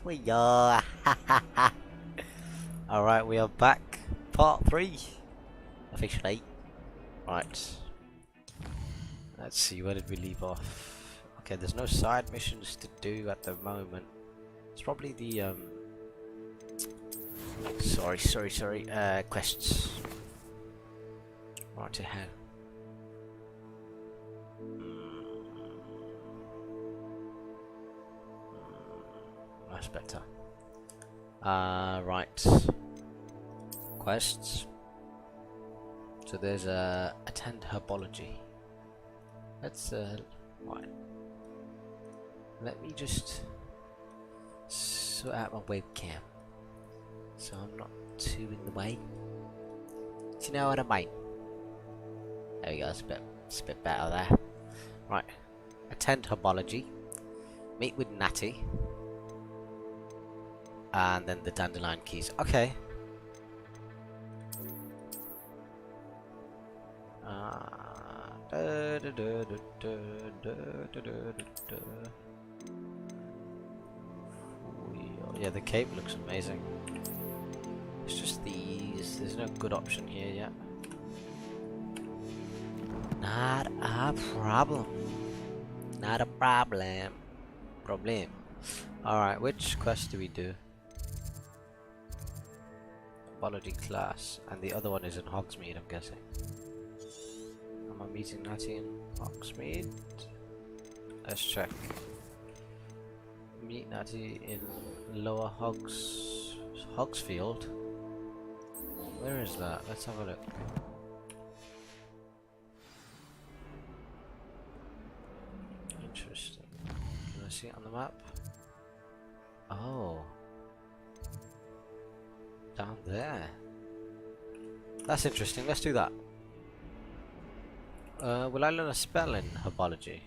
We are. Alright, we are back. Part 3. Officially. Right. Let's see, where did we leave off? Okay, there's no side missions to do at the moment. It's probably the sorry, quests. Right ahead. That's better. Right. Quests. So there's attend herbology. Let's right. Let me just sort out my webcam so I'm not too in the way. Do you know what I mean? There we go. It's a bit better there. Right. Attend herbology. Meet with Natty. And then the dandelion keys. Okay. Yeah, the cape looks amazing. It's just these. There's no good option here yet. Not a problem. Not a problem. Alright, which quest do we do? Biology class, and the other one is in Hogsmeade, I'm guessing. Am I meeting Natty in Hogsmeade? Let's check. Meet Natty in Lower Hogsfield. Where is that? Let's have a look. Interesting. Can I see it on the map? Oh. Down there. That's interesting. Let's do that. Will I learn a spell in herbology?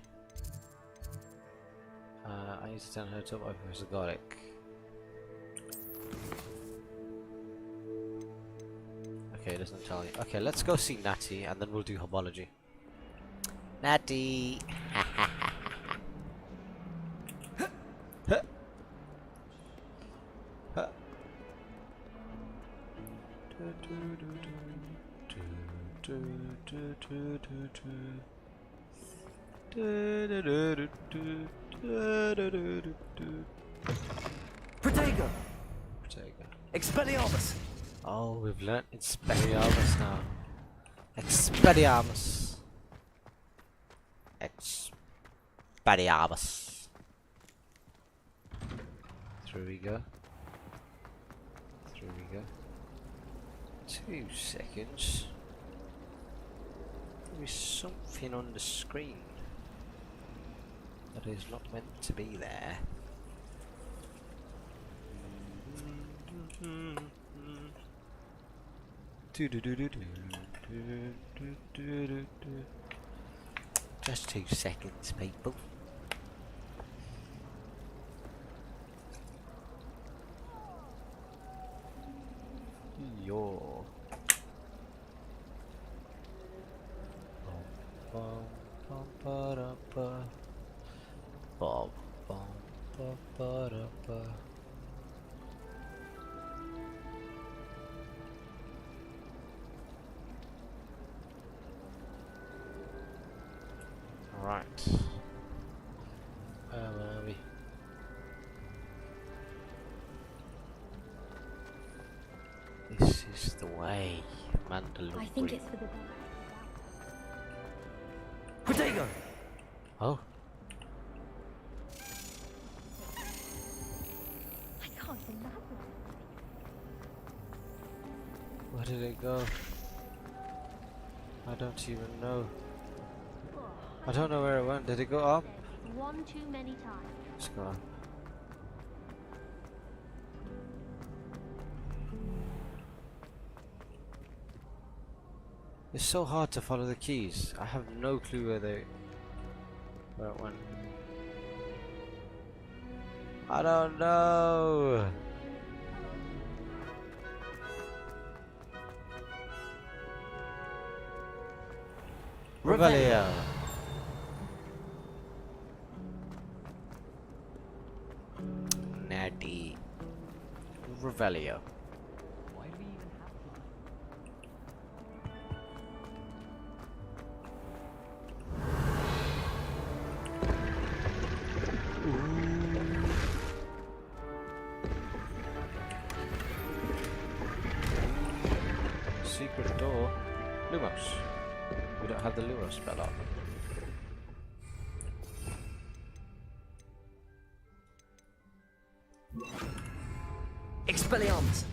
I need to turn her to over Zygotic. Okay, it doesn't tell you. Okay, let's go see Natty and then we'll do herbology. Natty! Protego! Expelliarmus! Oh, we've learnt Expelliarmus now. Expelliarmus. Expelliarmus. Through we go. Through we go. 2 seconds. There is something on the screen that is not meant to be there. Just 2 seconds, people. Yo. Right. Where are we? This is the way, Mandalorian. I think it's for the Protego! Oh. I can't imagine. Where did it go? I don't even know. I don't know where it went. Did it go up? One too many times. Let's go up. It's so hard to follow the keys. I have no clue where it went. I don't know. Revelio. Revelio. Why do we even have one? Secret door. Lumos. We don't have the Lumos spell up. Expelliarmus.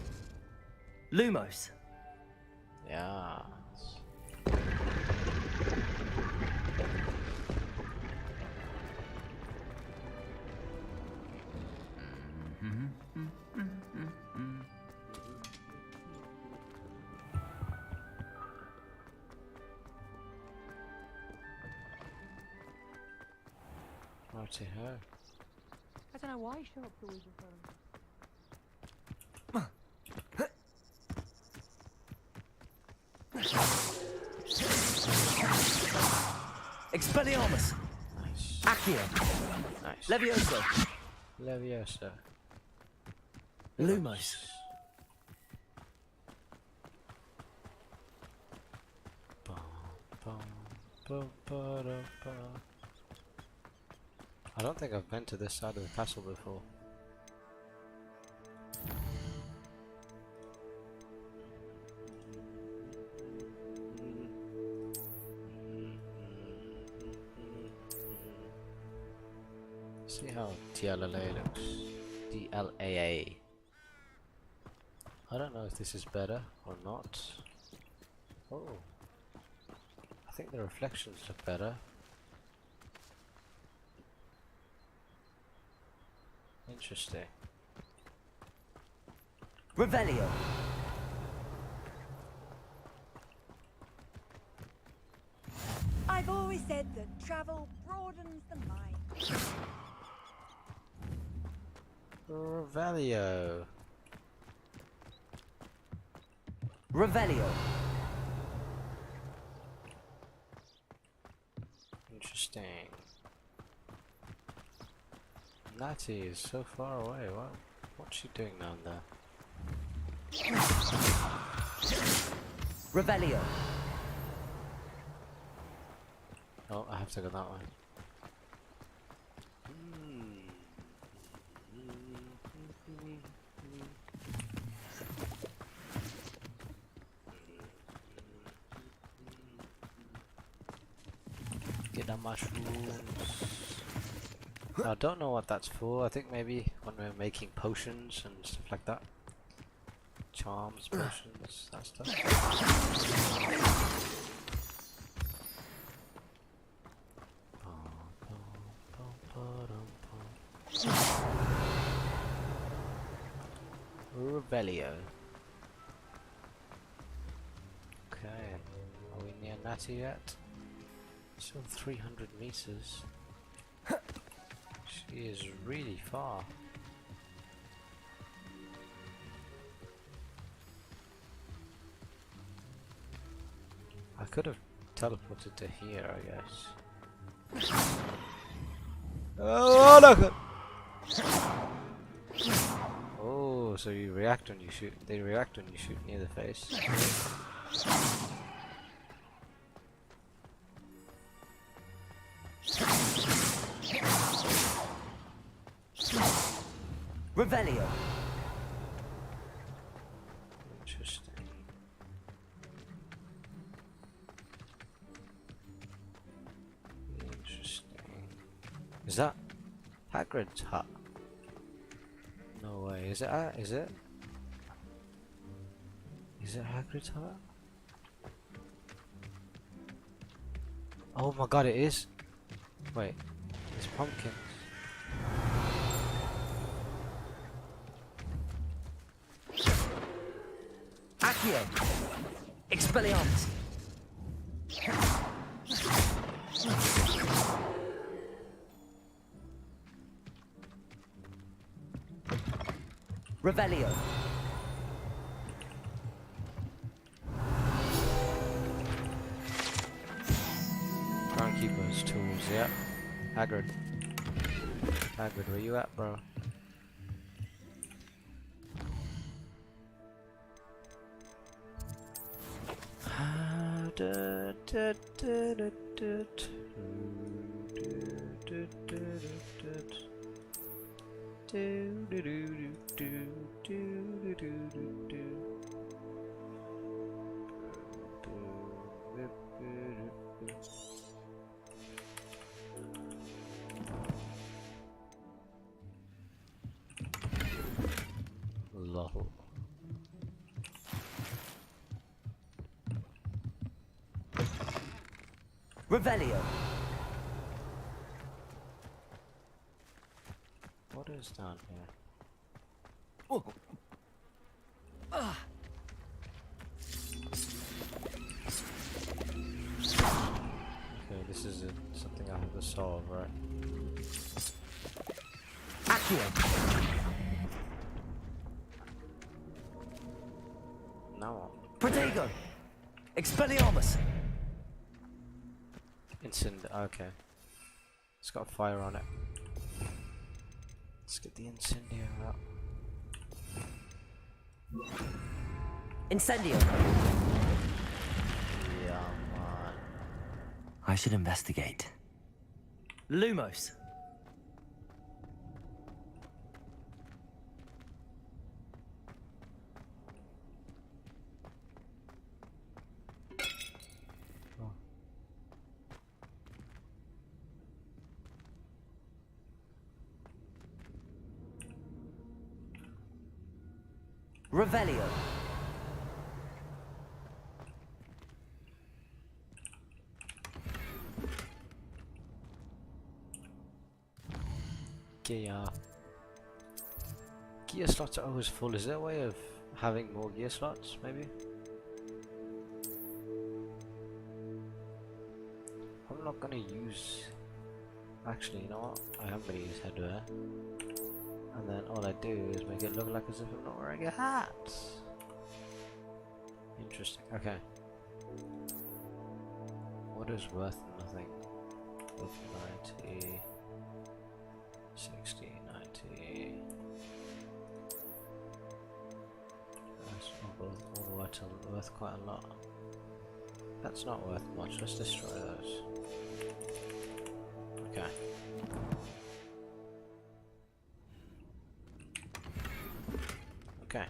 Lumos. Yeah. Righty ho. I don't know why Sharp's always referring to. Expelliarmus. Nice. Accio. Nice. Levioso. Leviosa. Lumos. I don't think I've been to this side of the castle before. See how TLLA looks. DLAA. I don't know if this is better or not. Oh. I think the reflections look better. Interesting. Revelio. I've always said that travel broadens the mind. Revelio. Revelio. Interesting. Natty is so far away. What's she doing down there? Revelio. Oh, I have to go that way. Get the mushrooms. I don't know what that's for. I think maybe when we're making potions and stuff like that. Charms, potions, that stuff. Revelio. Okay, are we near Natty yet? Still 300 meters. She is really far. I could have teleported to here, I guess. Oh, look! Oh, so you react when you shoot. They react when you shoot near the face. Revelio. Interesting. Interesting. Is that Hagrid's hut? No way. Is it? Is it? Is it Hagrid's hut? Oh my god, it is. Wait, it's pumpkins. Accio. Expelliarmus. Revelio. Groundkeeper's tools, yeah. Hagrid. Hagrid, where you at, bro? Lol. Revelio. What is down here? Oh. Okay, this is something I have to solve, right? Accio. Now what? Protego. Expelliarmus. Okay. It's got fire on it. Let's get the incendiary out. Incendio. Yeah, man. I should investigate. Lumos. Revelio. Gear slots are always full. Is there a way of having more gear slots, maybe? I'm not gonna use... Actually, you know what? I am gonna use headwear. And then all I do is make it look like as if I'm not wearing a hat. Interesting. Okay. What is worth nothing? With 90, 60, 90. That's all the way to worth quite a lot. That's not worth much. Let's destroy those. Okay. Okay.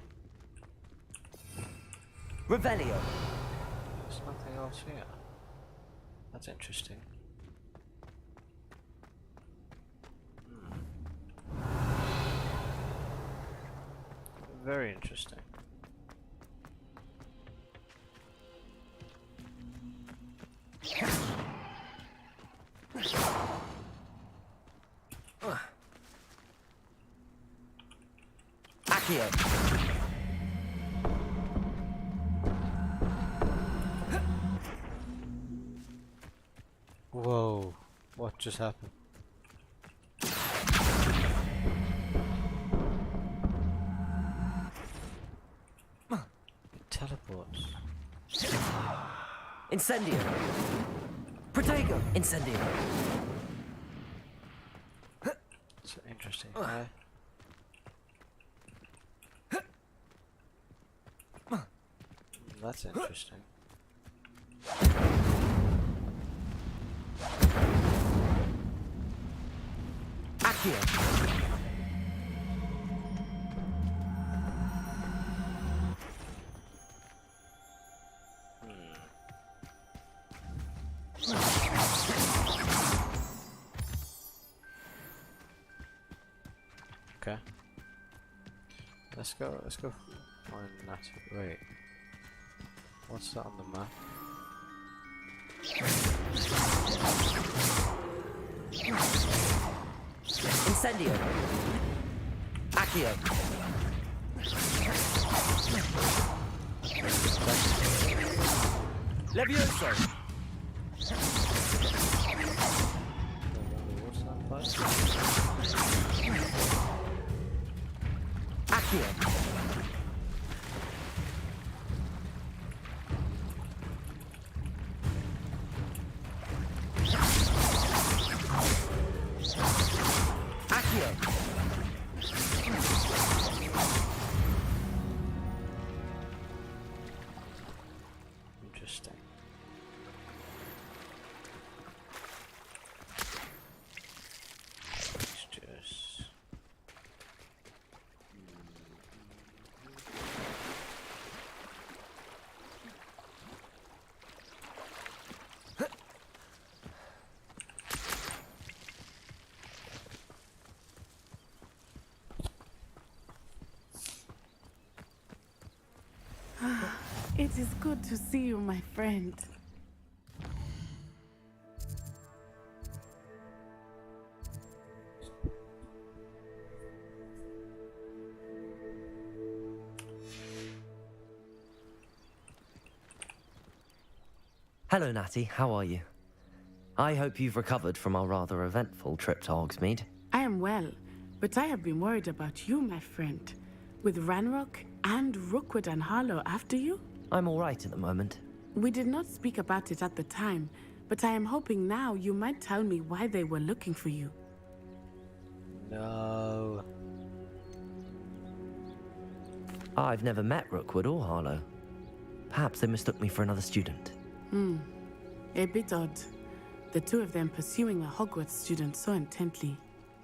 Revelio. There's nothing else here. That's interesting. Very interesting. Accio. Whoa, what just happened? It teleports. Incendio. Protego. Incendio. It's interesting. That's interesting. Accio. Okay. Let's go find Natty. Wait. What's that on the map? Incendio. Accio. Levioso. Accio. Interesting. It is good to see you, my friend. Hello, Natty. How are you? I hope you've recovered from our rather eventful trip to Hogsmeade. I am well, but I have been worried about you, my friend. With Ranrock and Rookwood and Harlow after you? I'm all right at the moment. We did not speak about it at the time, but I am hoping now you might tell me why they were looking for you. No. I've never met Rookwood or Harlow. Perhaps they mistook me for another student. A bit odd. The two of them pursuing a Hogwarts student so intently.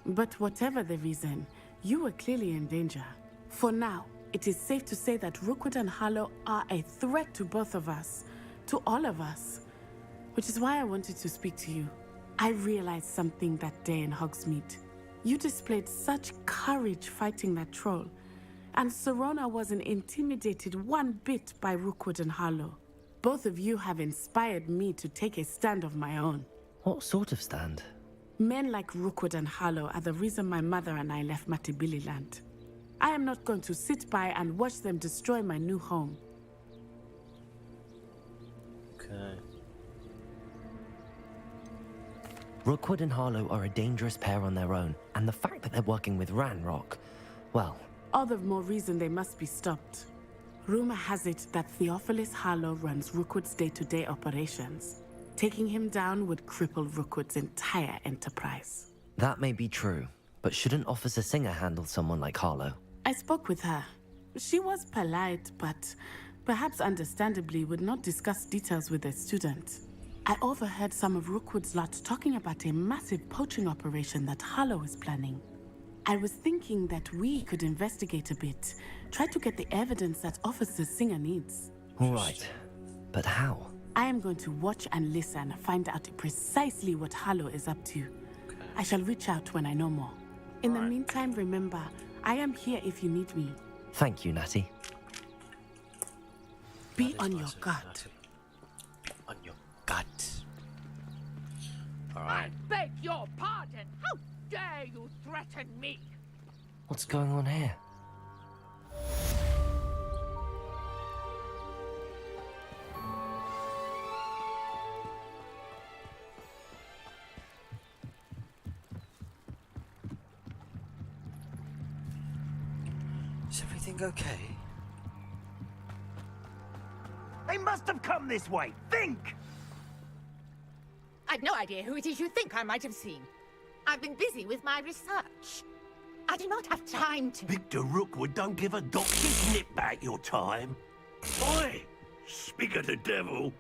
But whatever the reason, you were clearly in danger. For now, it is safe to say that Rookwood and Harlow are a threat to both of us. To all of us. Which is why I wanted to speak to you. I realized something that day in Hogsmeade. You displayed such courage fighting that troll. And Serona wasn't intimidated one bit by Rookwood and Harlow. Both of you have inspired me to take a stand of my own. What sort of stand? Men like Rookwood and Harlow are the reason my mother and I left Matabeleland. I am not going to sit by and watch them destroy my new home. Okay. Rookwood and Harlow are a dangerous pair on their own, and the fact that they're working with Ranrock, well... All the more reason they must be stopped. Rumor has it that Theophilus Harlow runs Rookwood's day-to-day operations. Taking him down would cripple Rookwood's entire enterprise. That may be true, but shouldn't Officer Singer handle someone like Harlow? I spoke with her. She was polite, but perhaps understandably would not discuss details with a student. I overheard some of Rookwood's lot talking about a massive poaching operation that Harlow is planning. I was thinking that we could investigate a bit, try to get the evidence that Officer Singer needs. All right, but how? I am going to watch and listen, find out precisely what Harlow is up to. I shall reach out when I know more. In the meantime, remember, I am here if you need me. Thank you, Natty. Be on your guard. Be on your gut. Alright. Beg your pardon. How dare you threaten me? What's going on here? Is everything okay? They must have come this way. Think! I've no idea who it is you think I might have seen. I've been busy with my research. I do not have time to... Victor Rookwood don't give a doctor's nip back your time. Oi! Speak of the devil.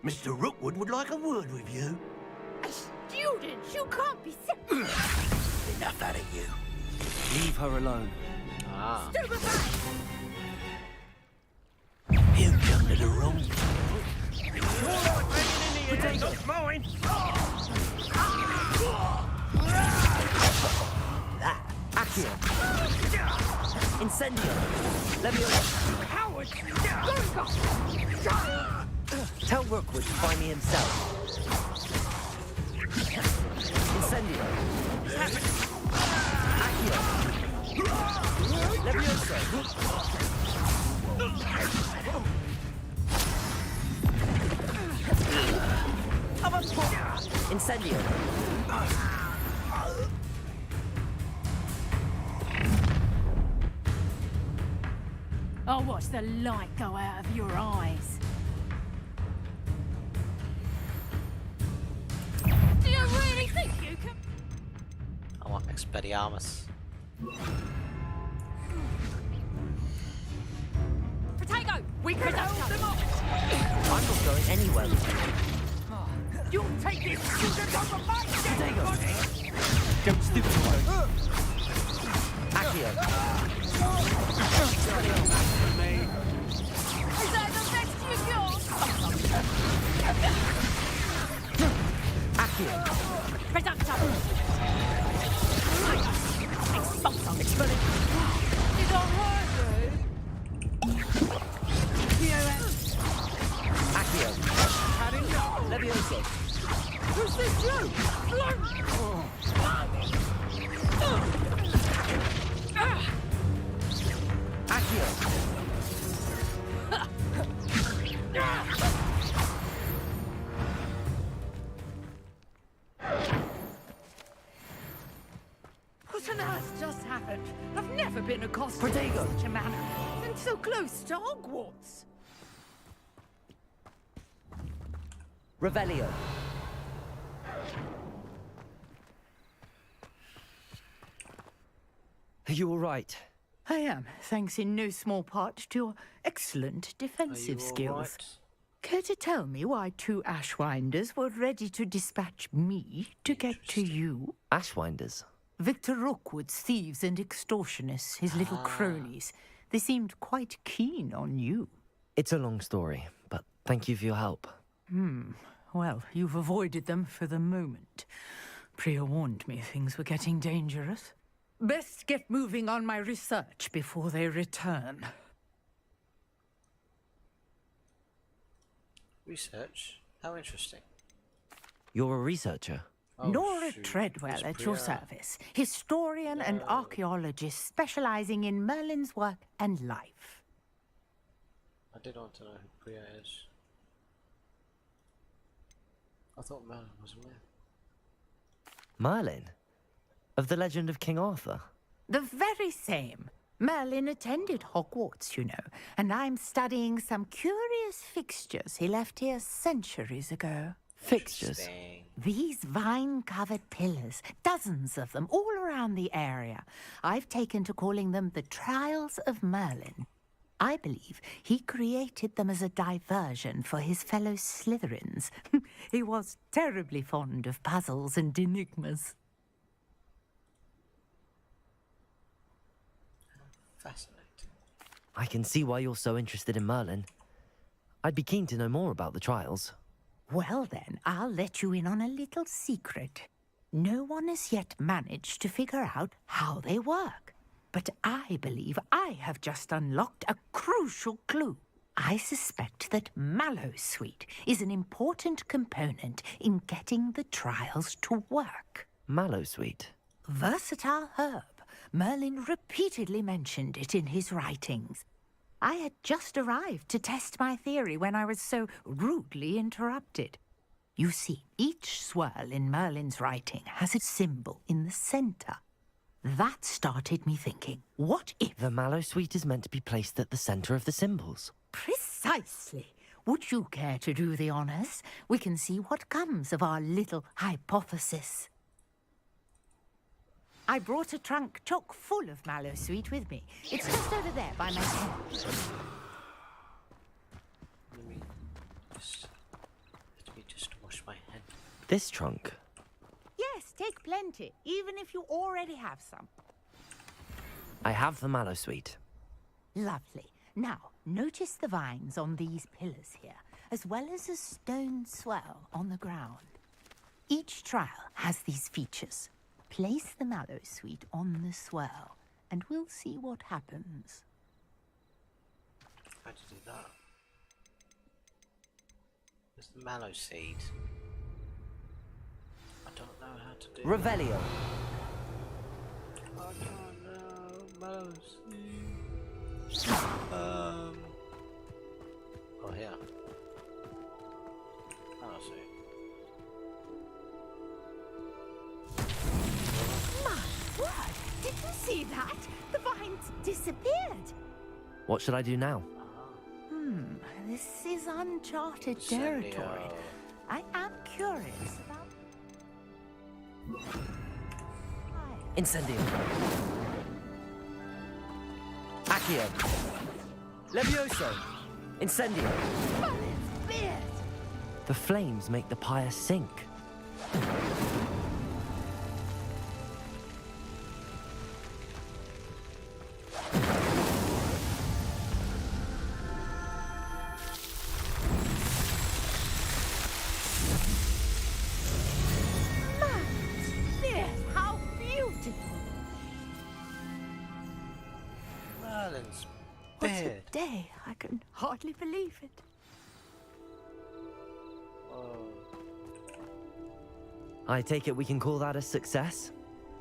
Mr. Rookwood would like a word with you. A student? You can't be so... Enough out of you. Leave her alone. Ah. Stupefy! You come to the wrong... Potatoes mine! That! Accio! Incendio! Leviosa! Coward! Tell Rookwood to find me himself. Incendio! Accio! Leviosa! Incendio! I'll watch the light go out of your eyes. Do you really think you can... I want Expelliarmus. Potato! We can hold them off! I'm not going anywhere with you. You'll take this student over my dead body! Don't stupefy. Accio! Is that the best you've got? Accio! Reducto! Expulso! Expelling! Did I hurt you? What on earth just happened? I've never been accosted Protego. in such a manner. And so close to Hogwarts. Revelio. Are you all right? I am, thanks in no small part to your excellent defensive skills. Care to tell me why 2 Ashwinders were ready to dispatch me to get to you? Ashwinders. Victor Rookwood's thieves and extortionists, his little cronies. They seemed quite keen on you. It's a long story, but thank you for your help. Well, you've avoided them for the moment. Priya warned me things were getting dangerous. Best get moving on my research before they return. Research? How interesting. You're a researcher. Oh, Nora shoot. Treadwell It's at your Priya. service, historian and archaeologist specializing in Merlin's work and life. I did want to know who Priya is. I thought Merlin was a man. Merlin? Of the legend of King Arthur? The very same. Merlin attended Hogwarts, you know, and I'm studying some curious fixtures he left here centuries ago. Fixtures. Interesting. These vine-covered pillars, dozens of them, all around the area. I've taken to calling them the Trials of Merlin. I believe he created them as a diversion for his fellow Slytherins. He was terribly fond of puzzles and enigmas. Fascinating. I can see why you're so interested in Merlin. I'd be keen to know more about the trials. Well then, I'll let you in on a little secret. No one has yet managed to figure out how they work. But I believe I have just unlocked a crucial clue. I suspect that Mallowsweet is an important component in getting the trials to work. Mallowsweet. Versatile herb. Merlin repeatedly mentioned it in his writings. I had just arrived to test my theory when I was so rudely interrupted. You see, each swirl in Merlin's writing has a symbol in the center. That started me thinking, what if... The Mallowsweet is meant to be placed at the center of the symbols. Precisely. Would you care to do the honors? We can see what comes of our little hypothesis. I brought a trunk chock full of Mallowsweet with me. It's just over there by my head. Let me just wash my hand. This trunk. Yes, take plenty, even if you already have some. I have the Mallowsweet. Lovely. Now, notice the vines on these pillars here, as well as a stone swell on the ground. Each trial has these features. Place the Mallowsweet on the swell, and we'll see what happens. How to do that? There's the mallow seed. I don't know how to do Revelio. that. I don't know. Mallow seed. Oh, here. Mallow seed. My word! Did you see that? The vines disappeared. What should I do now? This is uncharted territory. I am curious about... Incendio. Accio. Levioso. Incendio. Merlin's beard! The flames make the pyre sink. Merlin's beard! How beautiful! Merlin's What beard. a day! I can hardly believe it. Whoa. I take it we can call that a success?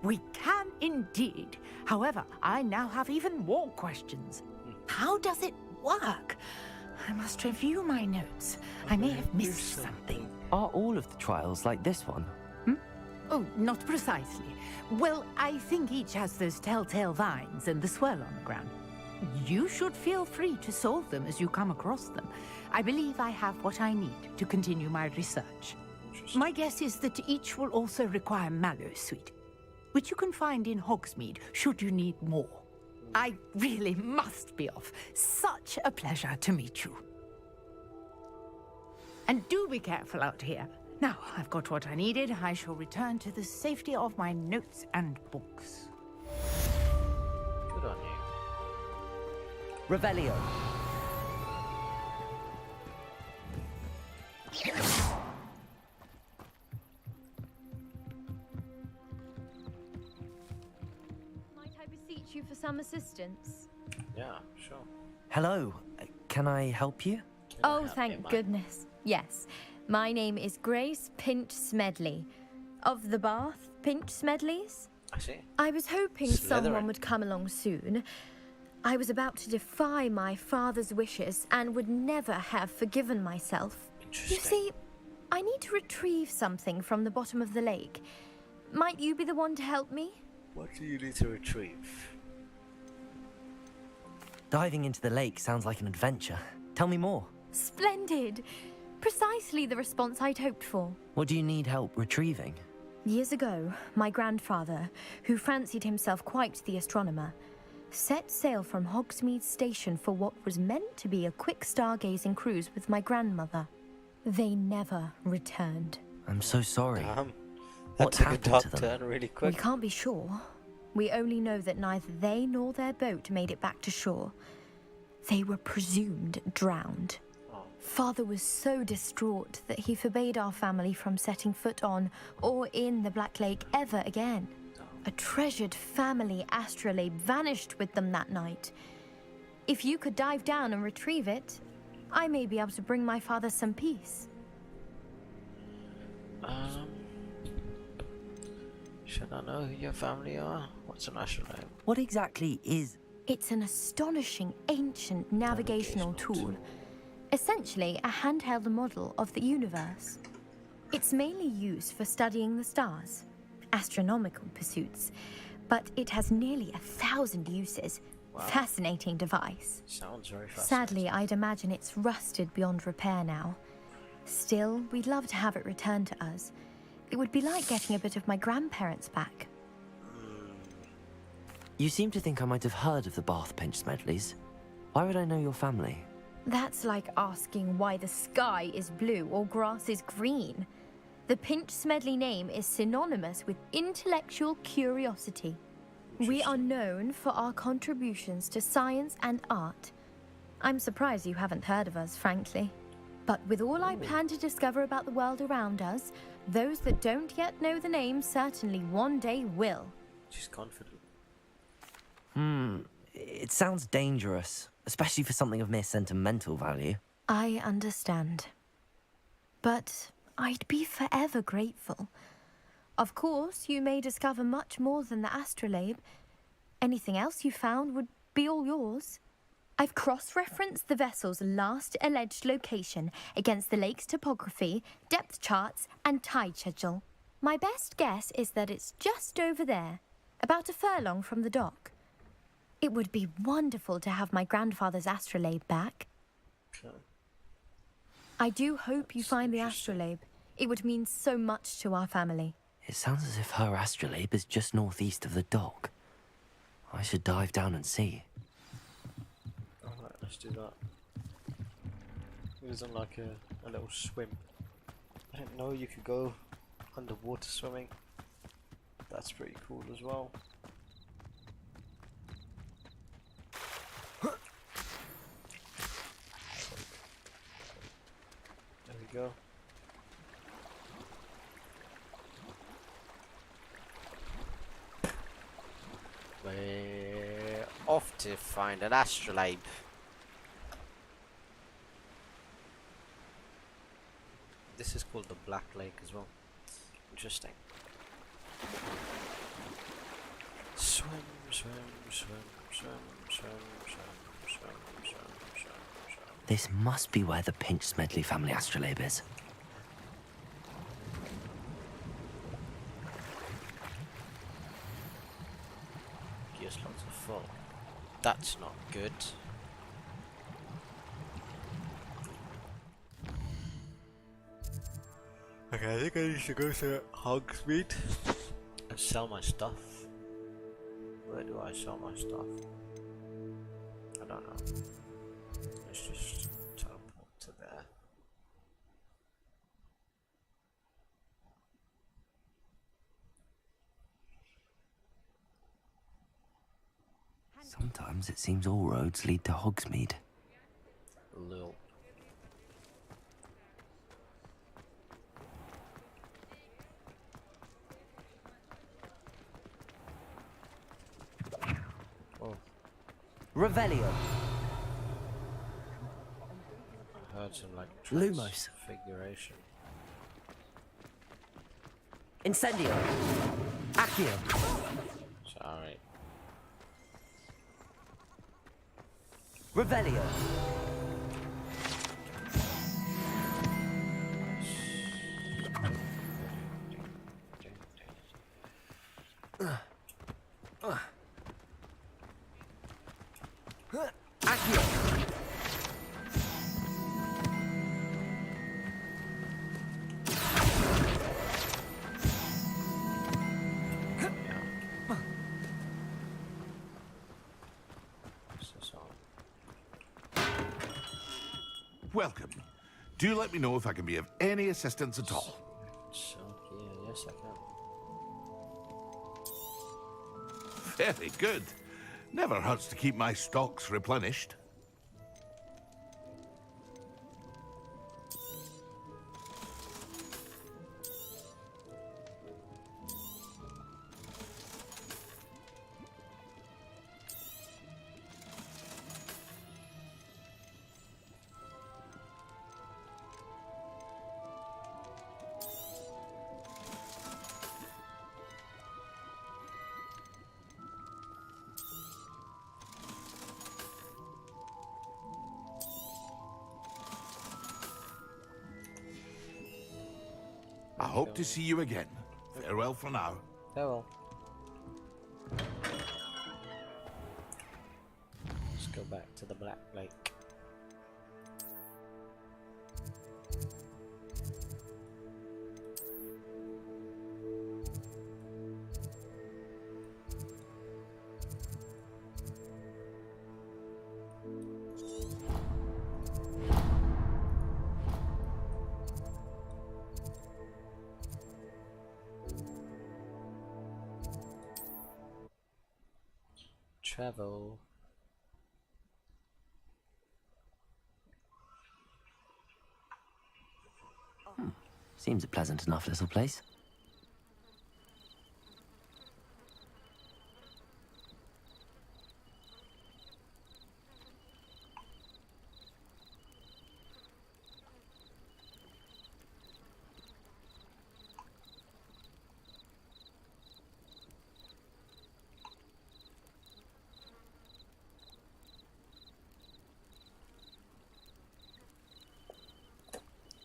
We can indeed. However, I now have even more questions. How does it work? I must review my notes. I may have missed something. Are all of the trials like this one? Oh, not precisely. Well, I think each has those telltale vines and the swirl on the ground. You should feel free to solve them as you come across them. I believe I have what I need to continue my research. My guess is that each will also require mallowsweet, which you can find in Hogsmeade should you need more. I really must be off. Such a pleasure to meet you. And do be careful out here. Now, I've got what I needed. I shall return to the safety of my notes and books. Good on you. Revelio. Might I beseech you for some assistance? Yeah, sure. Hello. Can I help you? Can I Oh, help you, thank mate? goodness. Yes. My name is Grace Pinch Smedley. Of the Bath Pinch Smedleys? I see. I was hoping Slytherin. someone would come along soon. I was about to defy my father's wishes and would never have forgiven myself. You Interesting. see, I need to retrieve something from the bottom of the lake. Might you be the one to help me? What do you need to retrieve? Diving into the lake sounds like an adventure. Tell me more. Splendid! Precisely the response I'd hoped for. What do you need help retrieving? Years ago, my grandfather, who fancied himself quite the astronomer, set sail from Hogsmeade Station for what was meant to be a quick stargazing cruise with my grandmother. They never returned. I'm so sorry. Damn. What That took a happened dark to them? turn really We quick. can't be sure. We only know that neither they nor their boat made it back to shore. They were presumed drowned. Oh. Father was so distraught that he forbade our family from setting foot on or in the Black Lake ever again. A treasured family astrolabe vanished with them that night. If you could dive down and retrieve it, I may be able to bring my father some peace. Should I know who your family are? What's an astrolabe? What exactly is... It's an astonishing ancient navigational tool. Essentially, a handheld model of the universe. It's mainly used for studying the stars, astronomical pursuits, but it has nearly 1,000 uses. Wow. Fascinating device. Sounds very fascinating. Sadly, I'd imagine it's rusted beyond repair now. Still, we'd love to have it returned to us. It would be like getting a bit of my grandparents back. You seem to think I might have heard of the Bath Pinch Smedleys. Why would I know your family? That's like asking why the sky is blue or grass is green. The Pinch Smedley name is synonymous with intellectual curiosity. We are known for our contributions to science and art. I'm surprised you haven't heard of us, frankly. But with all I plan to discover about the world around us, those that don't yet know the name certainly one day will. She's confident. It sounds dangerous, especially for something of mere sentimental value. I understand. But I'd be forever grateful. Of course, you may discover much more than the astrolabe. Anything else you found would be all yours. I've cross-referenced the vessel's last alleged location against the lake's topography, depth charts, and tide schedule. My best guess is that it's just over there, about a furlong from the dock. It would be wonderful to have my grandfather's astrolabe back. Okay. I do hope you find the astrolabe. It would mean so much to our family. It sounds as if her astrolabe is just northeast of the dock. I should dive down and see. Alright, let's do that. It was on like a little swim. I didn't know you could go underwater swimming. That's pretty cool as well. There we go. We're off to find an astrolabe. This is called the Black Lake as well. Interesting. Swim, swim, swim, swim, swim, swim, swim, swim, swim, swim. This must be where the Pinch Smedley family astrolabe is. Gear slots are full. That's not good. Okay, I think I need to go to Hogsmeade and sell my stuff. Where do I sell my stuff? I don't know. Let's just teleport to there. Sometimes it seems all roads lead to Hogsmeade. Lil. Oh, Revelio. I heard some like Lumos. transfiguration. Incendio. Accio. Sorry. Revelio. Accio. What's this on? Welcome. Do let me know if I can be of any assistance at all. So, yeah, yes I can. Very good. Never hurts to keep my stocks replenished. I hope to see you again. Farewell for now. Farewell. Let's go back to the Black Lake. Travel. Seems a pleasant enough little place.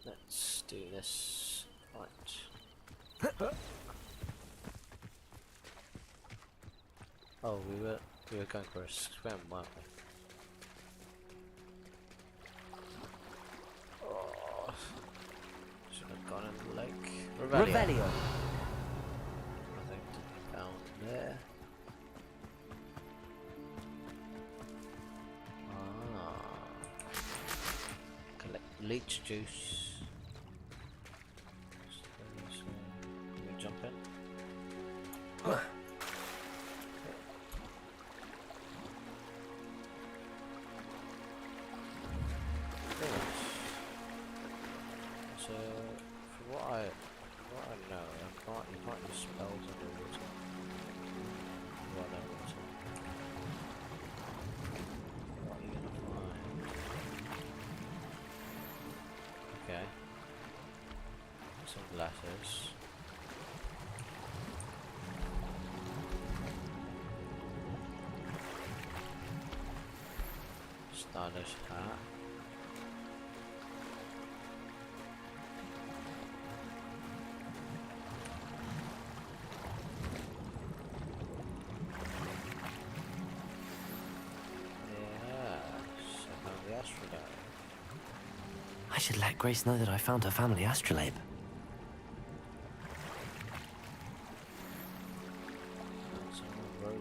Let's do this. Right. Oh, we were going for a swim, weren't we? Oh, should have gone in the lake. Revelio. Nothing to be found there. Collect leech juice. Can we jump in? So, from what I know, you can't use spells underwater. Well, no water. What are you gonna find? Okay. Some glasses. Stylish hat. I should let Grace know that I found her family astrolabe. That's our rose.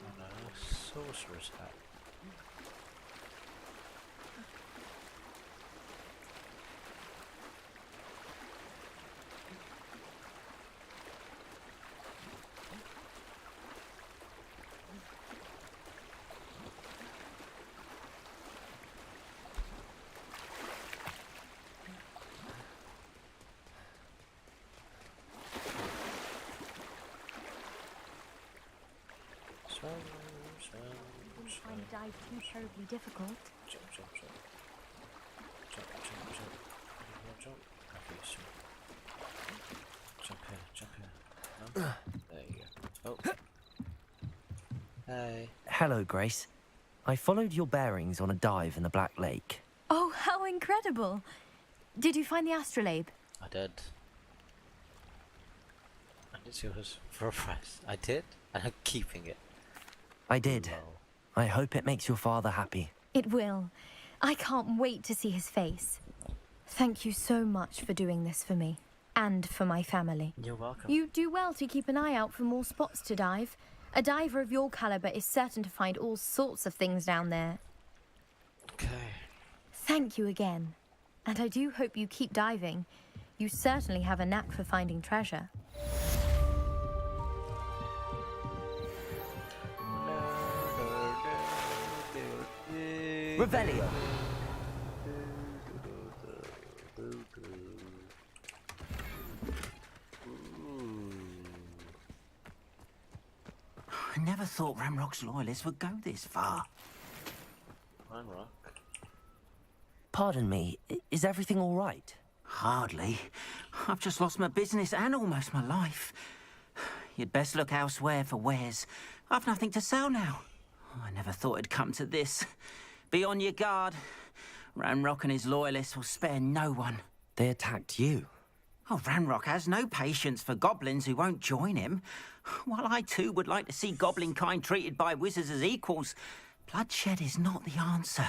Oh no, sorcerer's hat. Wouldn't find a dive too terribly difficult. Jump, jump, jump. Jump, jump, jump. Yeah, jump. Okay, so. Jump here, jump here. No? There you go. Oh. Hey. Hello, Grace. I followed your bearings on a dive in the Black Lake. Oh, how incredible! Did you find the astrolabe? I did. And it's yours for a price. I did, and I'm keeping it. I did. Lol. I hope it makes your father happy. It will. I can't wait to see his face. Thank you so much for doing this for me. And for my family. You're welcome. You do well to keep an eye out for more spots to dive. A diver of your caliber is certain to find all sorts of things down there. Okay. Thank you again. And I do hope you keep diving. You certainly have a knack for finding treasure. Revelio! I never thought Ramrock's loyalists would go this far. Ramrock? Pardon me, is everything all right? Hardly. I've just lost my business and almost my life. You'd best look elsewhere for wares. I've nothing to sell now. I never thought it'd come to this. Be on your guard. Ramrock and his loyalists will spare no one. They attacked you. Oh, Ramrock has no patience for goblins who won't join him. While I too would like to see goblin kind treated by wizards as equals, bloodshed is not the answer.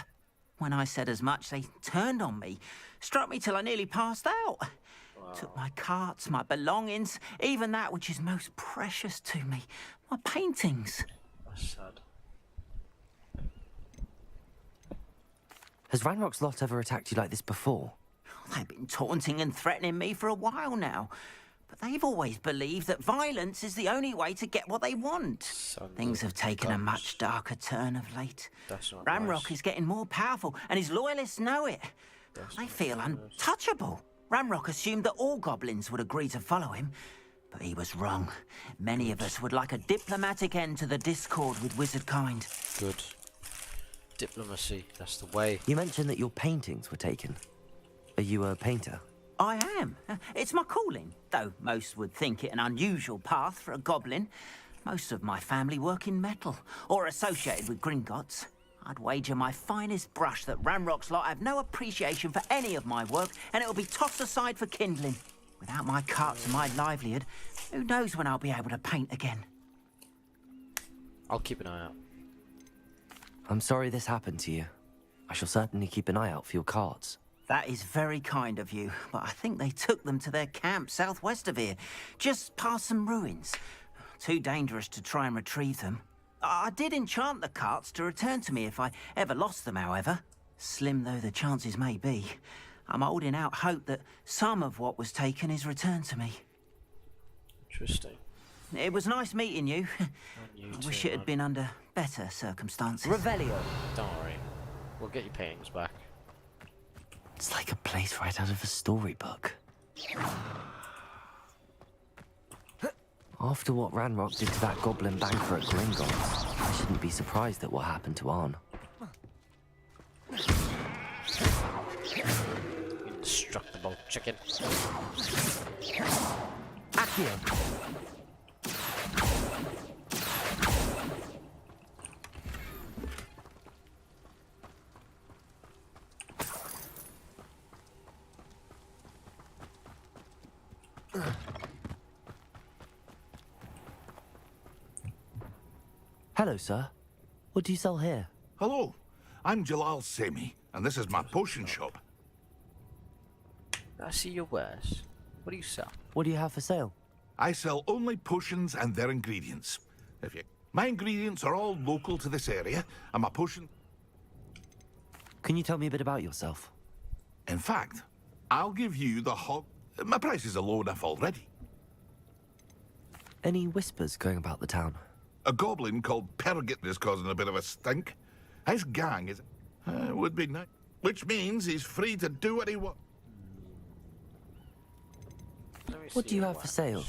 When I said as much, they turned on me, struck me till I nearly passed out. Wow. Took my carts, my belongings, even that which is most precious to me, my paintings. That's sad. Has Ranrock's lot ever attacked you like this before? They've been taunting and threatening me for a while now. But they've always believed that violence is the only way to get what they want. Things have taken a much darker turn of late. Ramrock is getting more powerful, and his loyalists know it. They feel untouchable. Ramrock assumed that all goblins would agree to follow him, but he was wrong. Many of us would like a diplomatic end to the discord with wizard kind. Good. Diplomacy, that's the way. You mentioned that your paintings were taken. Are you a painter? I am. It's my calling, though most would think it an unusual path for a goblin. Most of my family work in metal, or associated with Gringotts. I'd wager my finest brush that Ramrock's lot have no appreciation for any of my work, and it'll be tossed aside for kindling. Without my carts and my livelihood, who knows when I'll be able to paint again. I'll keep an eye out. I'm sorry this happened to you. I shall certainly keep an eye out for your cards. That is very kind of you, but I think they took them to their camp southwest of here, just past some ruins. Too dangerous to try and retrieve them. I did enchant the carts to return to me if I ever lost them, however. Slim though the chances may be, I'm holding out hope that some of what was taken is returned to me. Interesting. It was nice meeting you. You I too, wish it had man. been under better circumstances. Revelio! Don't worry. We'll get your paintings back. It's like a place right out of a storybook. After what Ranrock did to that goblin banker at Gringotts, I shouldn't be surprised at what happened to Arn. Indestructible chicken. Accio! Hello, sir. What do you sell here? Hello, I'm Jalal Semi, and this is my potion shop. I see your wares. What do you sell? What do you have for sale? I sell only potions and their ingredients. My ingredients are all local to this area, and my potion... Can you tell me a bit about yourself? In fact, I'll give you the My prices are low enough already. Any whispers going about the town? A goblin called Pergit is causing a bit of a stink. His gang is... would be nice. Which means he's free to do what he wants. What do you have for sale?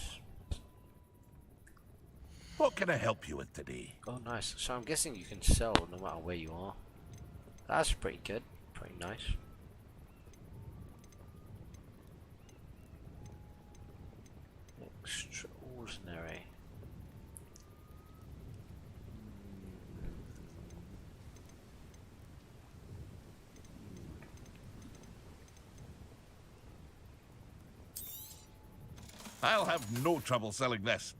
What can I help you with today? Oh, nice. So I'm guessing you can sell no matter where you are. That's pretty good. Pretty nice. Extraordinary. I'll have no trouble selling this.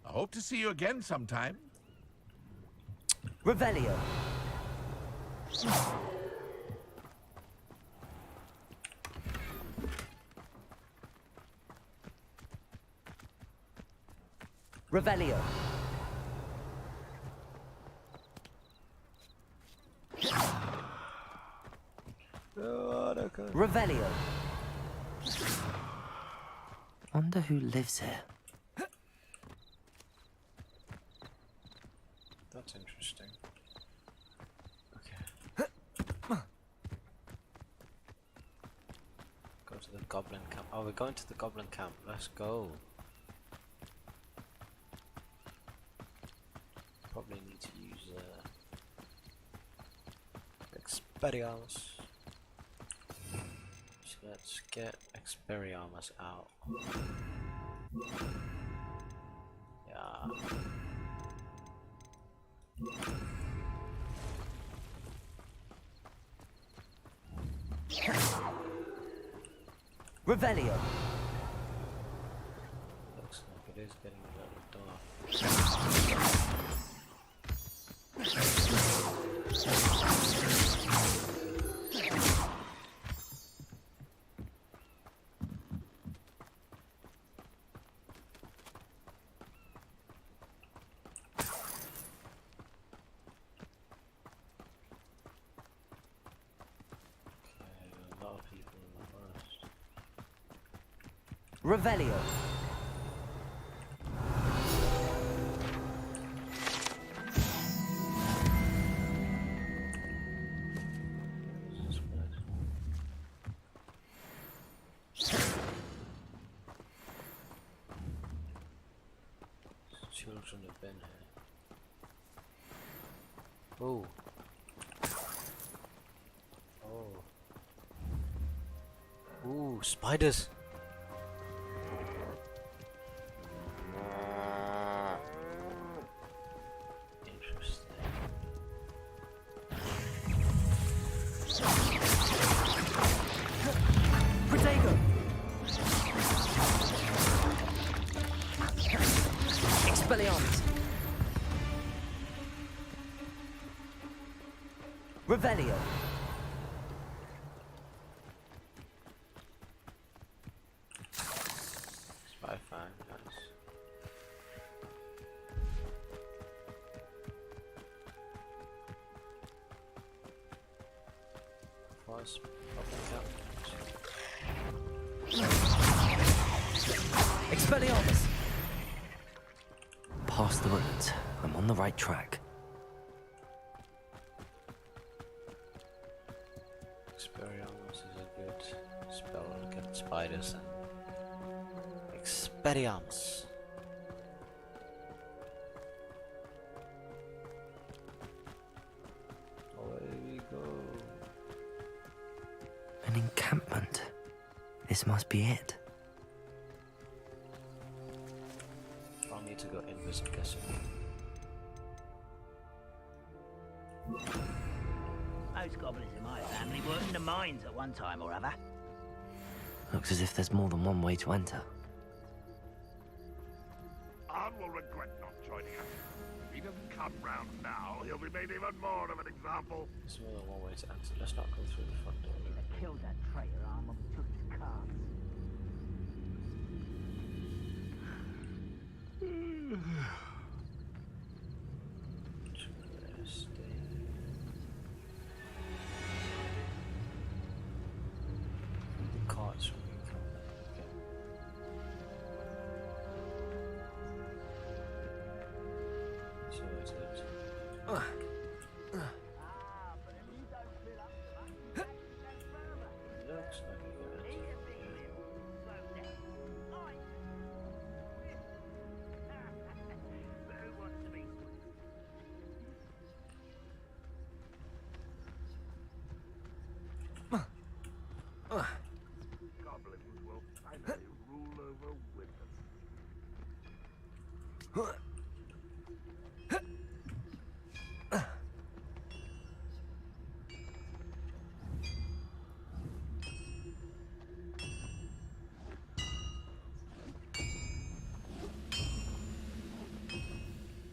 I hope to see you again sometime. Revelio. Revelio. Revelio. Wonder who lives here. That's interesting. Okay. Go to the goblin camp. Oh, we're going to the goblin camp. Let's go. Probably need to use Expelliarmus. So let's get Expelliarmus out. Yeah. Revelio. Looks like it is getting a little dark. Revelio. Children have been here. Oh. Oh. Ooh, spiders. Expelliarmus. Revelio. Spy fine, nice. Pause. Expelliarmus. Past the ruins. I'm on the right track. Expelliarmus is a good spell against spiders and Expelliarmus. Away we go. An encampment. This must be it. I'll need to go invis, I'm guessing. Most goblins in my family worked in the mines at one time or other. Looks as if there's more than one way to enter. Anne will regret not joining us. We doesn't come round now, he'll be made even more of an example. There's more than one way to answer. Let's not go through the front door. Killed that traitor arm and we took his cards. The cards from you can't okay. So it's it. Looks like you got it. Goblins will finally rule over wizards.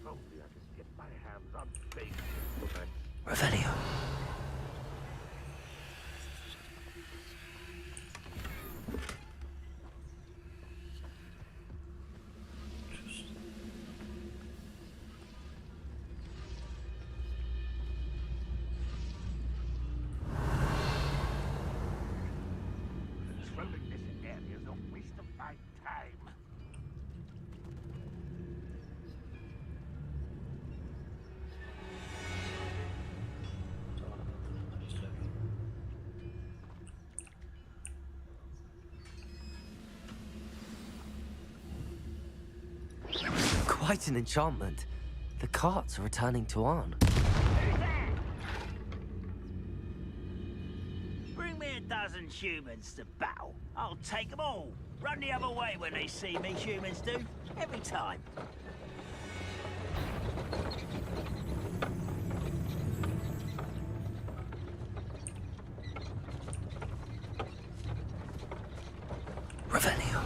Only I can get my hands on big. Revelio. Controlling this area is a waste of my time. Quite an enchantment. The carts are returning to Arn. Bring me a dozen humans to battle. I'll take them all. Run the other way when they see me, humans do. Every time. Revelio.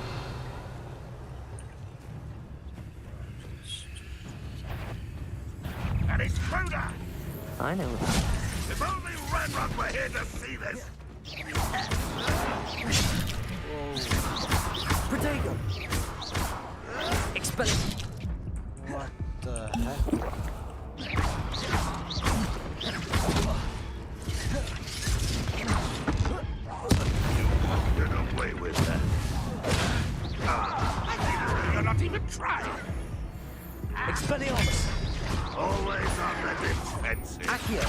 An intruder! I know about that. If only Renrock were here to see this! Protego! Expel it! What the heck? Get away with that. You're not even trying! Expelliarmus! Always on the defensive. Accio!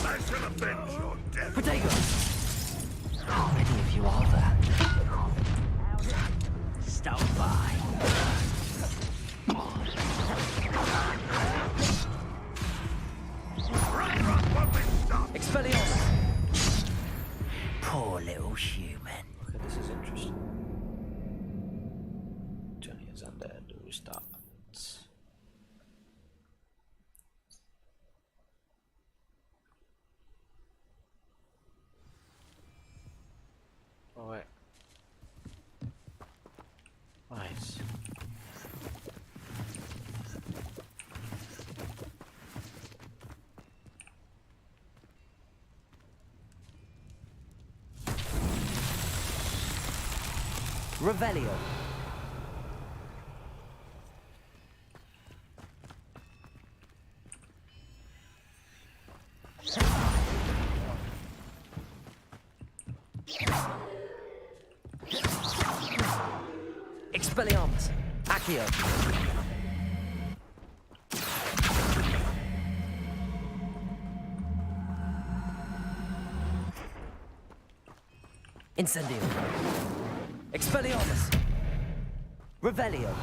I should have been your death. Protego! How many of you are there? Stop by. Renrock won't be stopped. Expelliarmus! Poor little human. Okay, this is interesting. Johnny is undead. We start. Oh wait. Nice. Revelio. Expelliarmus. Accio. Incendio. Expelliarmus. Revelio.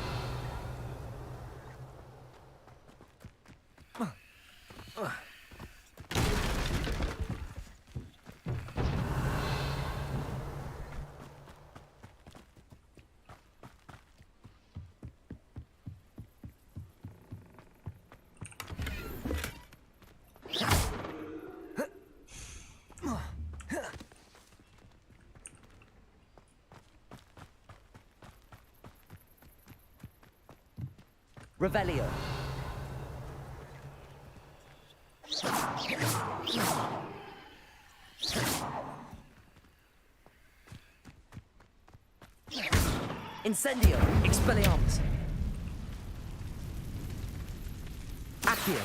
Revelio. Incendio. Expelliarmus. Accio.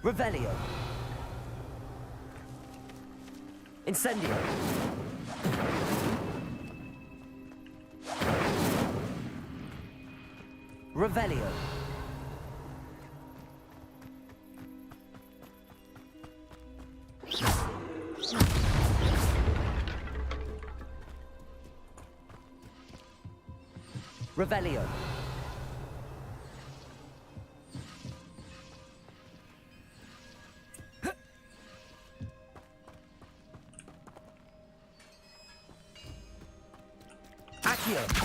Revelio. Incendio. Revelio. Revelio. Accio.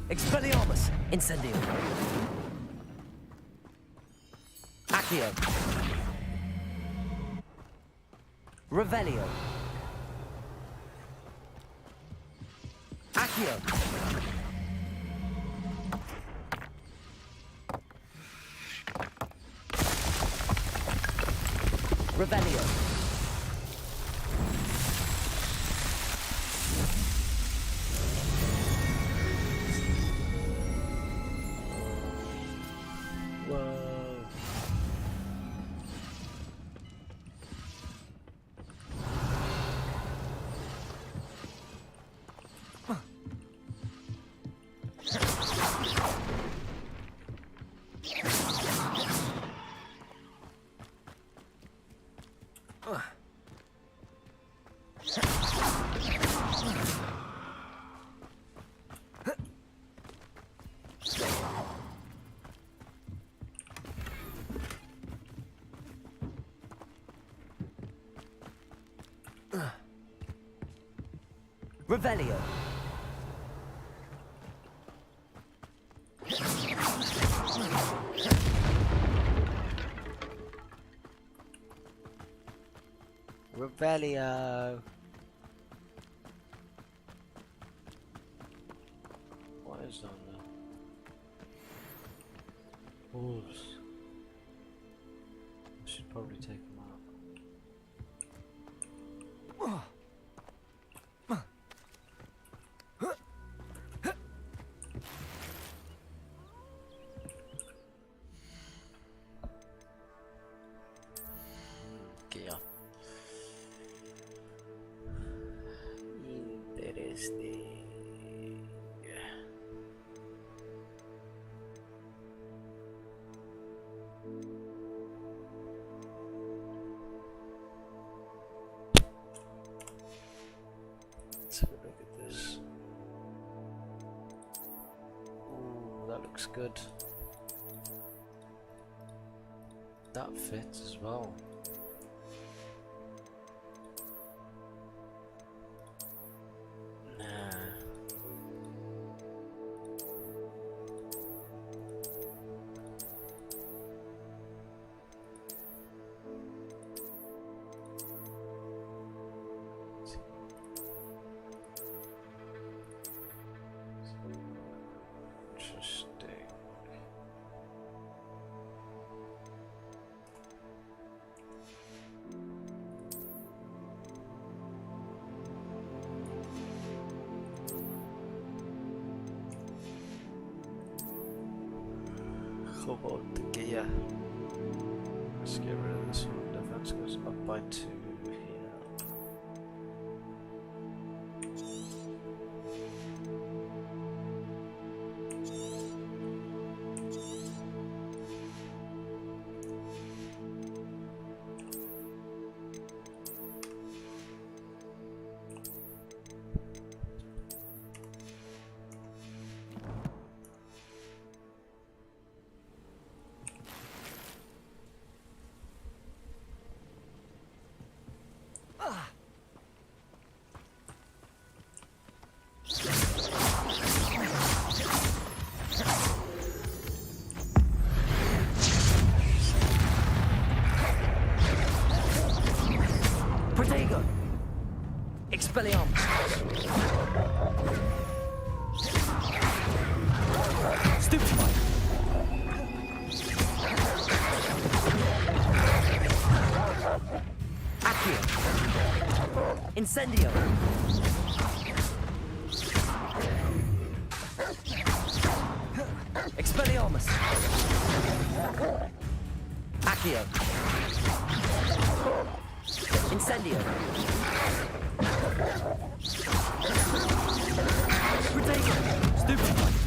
Expelliarmus. Incendio. Accio. Revelio. Accio. Revelio. Revelio. Revelio. What is on there? Wolves. I should probably take them out. Gear. Interesting. Let's have a look at this. Ooh, that looks good. That fits as well. About the gear. Let's get rid of this one. Defense goes up by 2 here. Incendio! Expelliarmus! Accio! Incendio! Protego! Stupefy!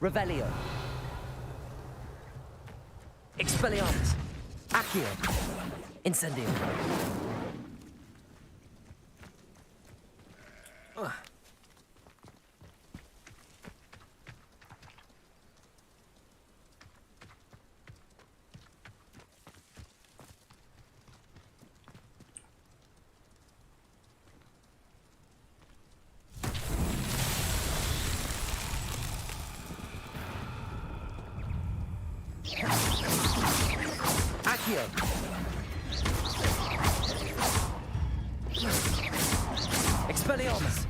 Revelio. Expelliarmus. Accio. Incendio. Accio. Expelliarmus.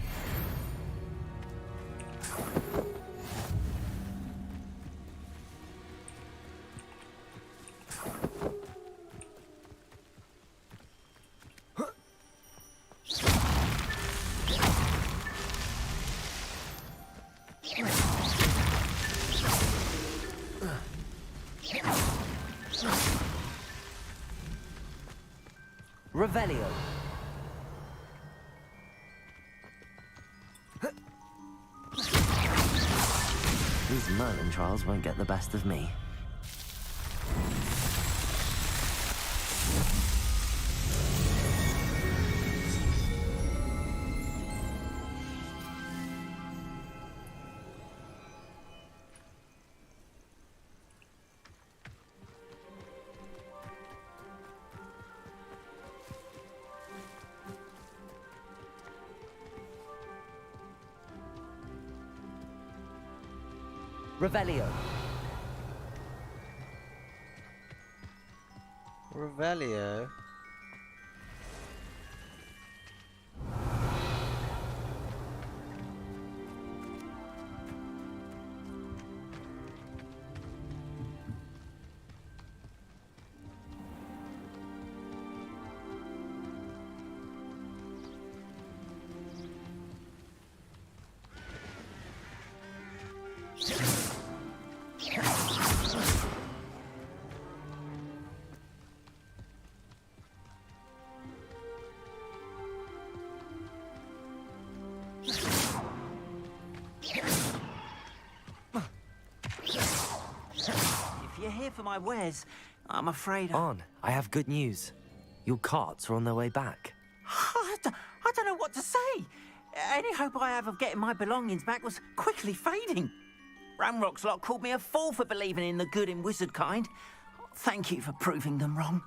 Revelio. These Merlin trials won't get the best of me. Revelio. Revelio. If you're here for my wares, I'm afraid On, I have good news. Your carts are on their way back. I don't know what to say. Any hope I have of getting my belongings back was quickly fading. Ramrock's lot called me a fool for believing in the good in wizard kind. Thank you for proving them wrong.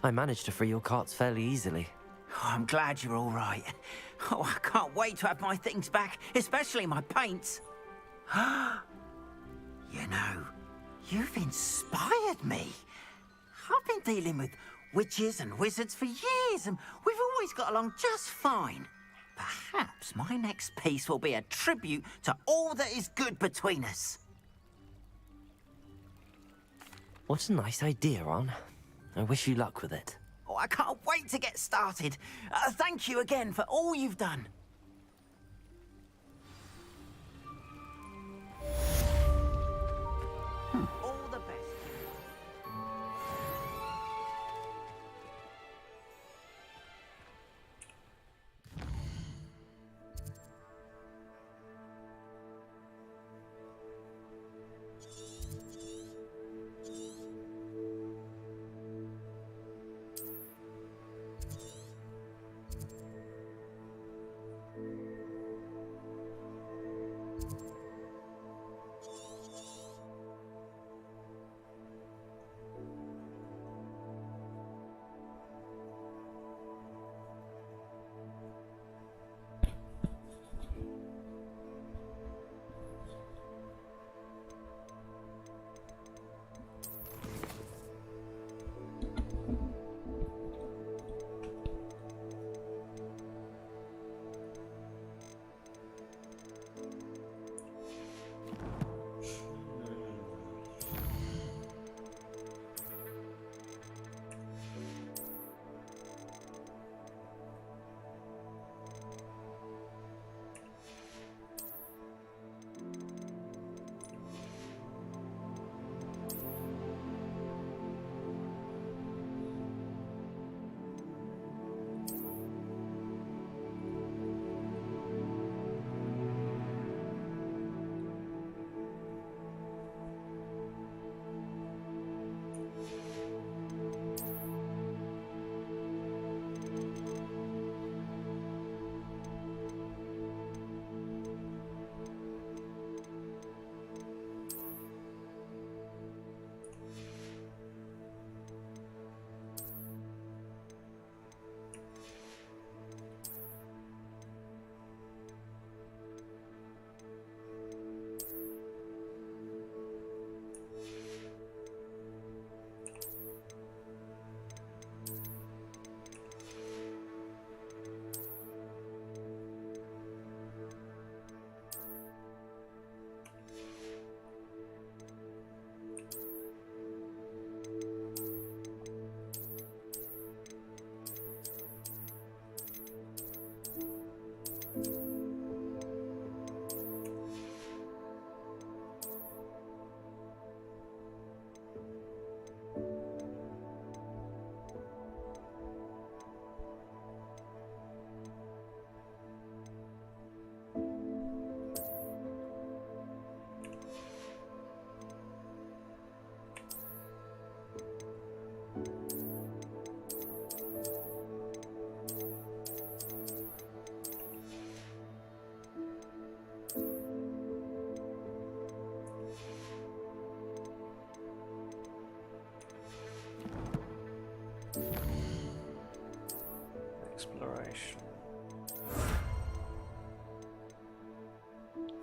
I managed to free your carts fairly easily. Oh, I'm glad you're all right. Oh, I can't wait to have my things back, especially my paints. You know, you've inspired me. I've been dealing with witches and wizards for years, and we've always got along just fine. Perhaps my next piece will be a tribute to all that is good between us. What a nice idea, Ron. I wish you luck with it. Oh, I can't wait to get started. Thank you again for all you've done. All the best.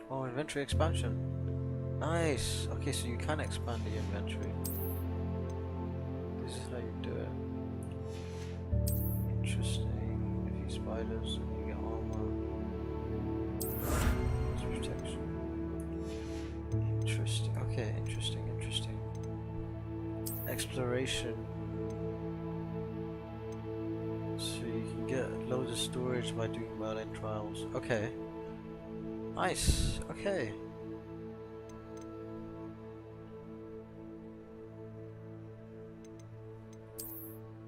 Oh, inventory expansion. Nice. Okay, so you can expand the inventory. This is how you do it. Interesting. A few spiders and you get armor. It's protection. Interesting. Okay, interesting. Exploration. So you can get loads of storage by doing Merlin trials. Okay. Nice. Okay.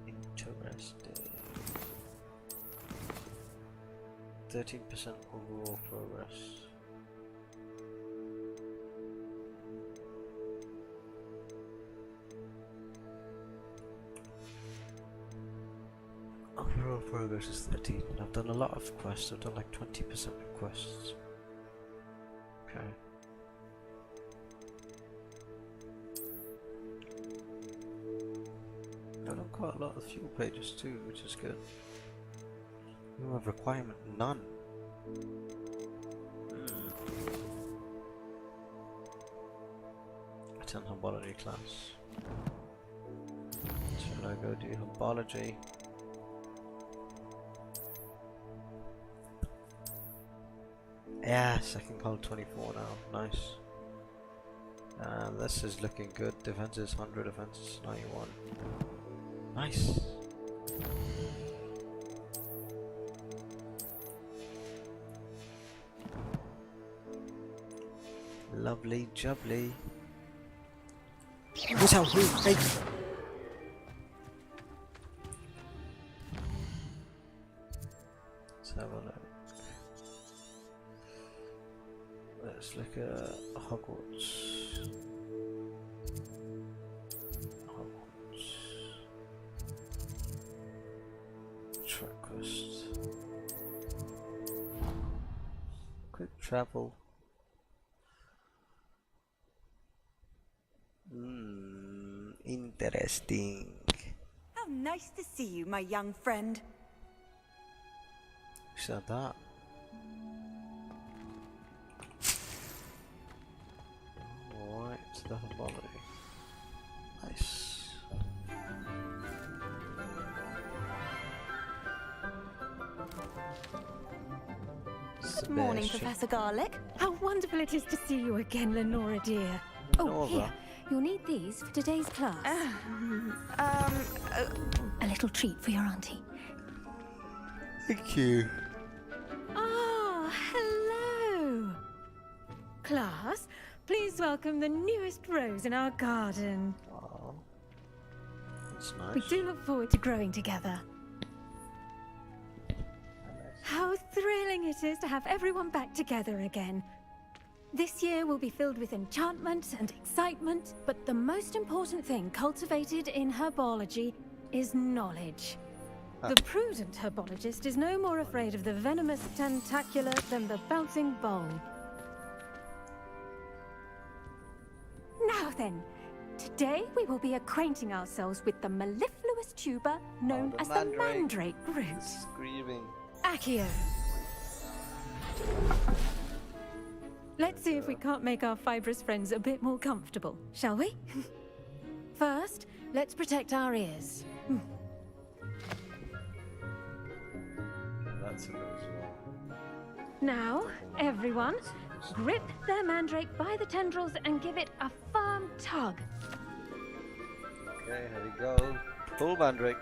Interesting. 13% overall progress. Overall progress is 13. I've done a lot of quests. I've done like 20% of quests. Okay. I've done quite a lot of fuel pages too, which is good. You have requirement none. Attend herbology class. Should I go do herbology? Yeah, second call 24 now. Nice. This is looking good. Defense is 100, defense is 91. Nice. Lovely jubbly. What's out here? Hey. Let's have a look. Let's look at Hogwarts. Track quest. Quick travel. Interesting. How nice to see you, my young friend. Who said that? Alright, to the herbology. Nice. Good morning, Professor Garlic. How wonderful it is to see you again, Lenora dear. Oh, here. You'll need these for today's class. A little treat for your auntie. Thank you. Ah, hello. Class, please welcome the newest rose in our garden. Oh, that's nice. We do look forward to growing together. How thrilling it is to have everyone back together again. This year will be filled with enchantment and excitement, but the most important thing cultivated in herbology is knowledge. The prudent herbologist is no more afraid of the venomous tentacula than the bouncing bowl. Now then, today we will be acquainting ourselves with the mellifluous tuber known as the mandrake root. Screaming. Accio. Let's see if we can't make our fibrous friends a bit more comfortable, shall we? First, let's protect our ears. That's a good one. Now, everyone, grip their mandrake by the tendrils and give it a firm tug. Okay, here we go. Pull mandrake.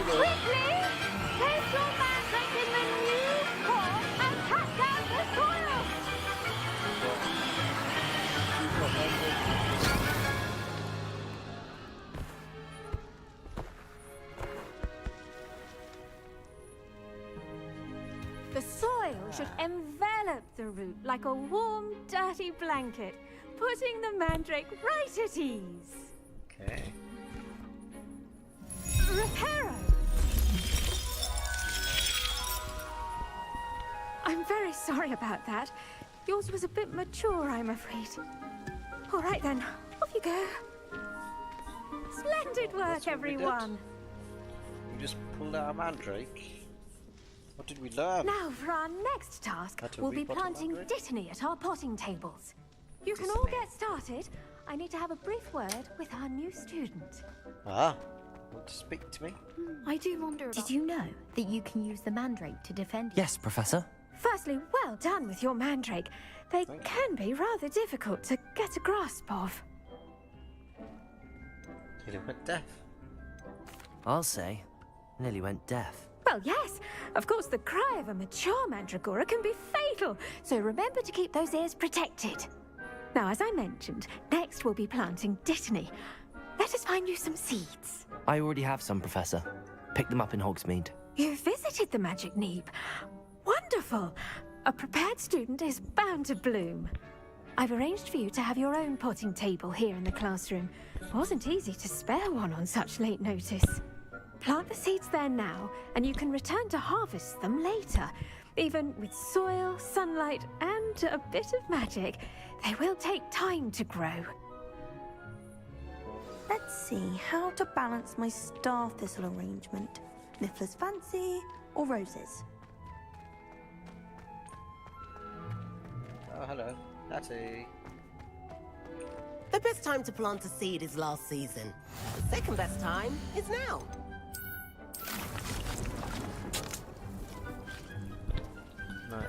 Quickly! Place your mandrake in the new core and cut down the soil! The soil should envelop the root like a warm, dirty blanket, putting the mandrake right at ease. Okay. Reparo! I'm very sorry about that. Yours was a bit mature, I'm afraid. All right then, off you go. Great work, everyone. We just pulled out a mandrake. What did we learn? Now for our next task, How to we'll be repot a planting mandrake? dittany at our potting tables. You can all get started. I need to have a brief word with our new student. Ah, want to speak to me? I do wonder about... Did you know that you can use the mandrake to defend you? Yes, Professor. Firstly, well done with your mandrake. They can be rather difficult to get a grasp of. Nearly went deaf. I'll say, nearly went deaf. Well, yes. Of course, the cry of a mature mandragora can be fatal, so remember to keep those ears protected. Now, as I mentioned, next we'll be planting dittany. Let us find you some seeds. I already have some, Professor. Picked them up in Hogsmeade. You visited the Magic Neeb. Wonderful. A prepared student is bound to bloom. I've arranged for you to have your own potting table here in the classroom. It wasn't easy to spare one on such late notice. Plant the seeds there now, and you can return to harvest them later. Even with soil, sunlight, and a bit of magic, they will take time to grow. Let's see how to balance my star thistle arrangement. Niffler's fancy or roses? Oh, hello. Natty. The best time to plant a seed is last season. The second best time is now. Nice.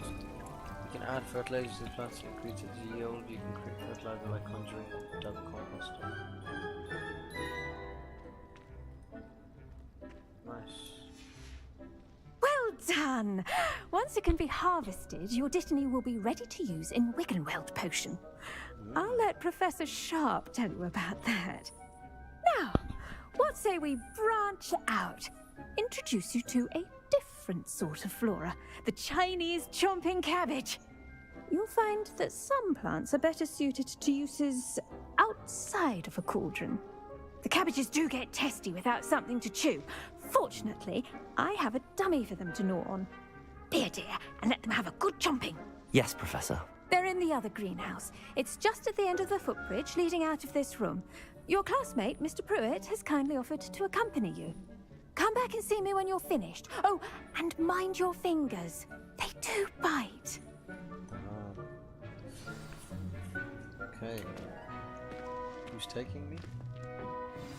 You can add fertilizer to the plants to increase its yield. You can create fertilizer by conjuring double compost. Nice. Well done! Once it can be harvested, your dittany will be ready to use in Wiggenweld potion. I'll let Professor Sharp tell you about that. Now, what say we branch out? Introduce you to a different sort of flora, the Chinese chomping cabbage. You'll find that some plants are better suited to uses outside of a cauldron. The cabbages do get testy without something to chew. Fortunately, I have a dummy for them to gnaw on. Be a dear and let them have a good chomping. Yes, Professor. They're in the other greenhouse. It's just at the end of the footbridge leading out of this room. Your classmate, Mr. Pruitt, has kindly offered to accompany you. Come back and see me when you're finished. Oh, and mind your fingers. They do bite. Okay. Who's taking me?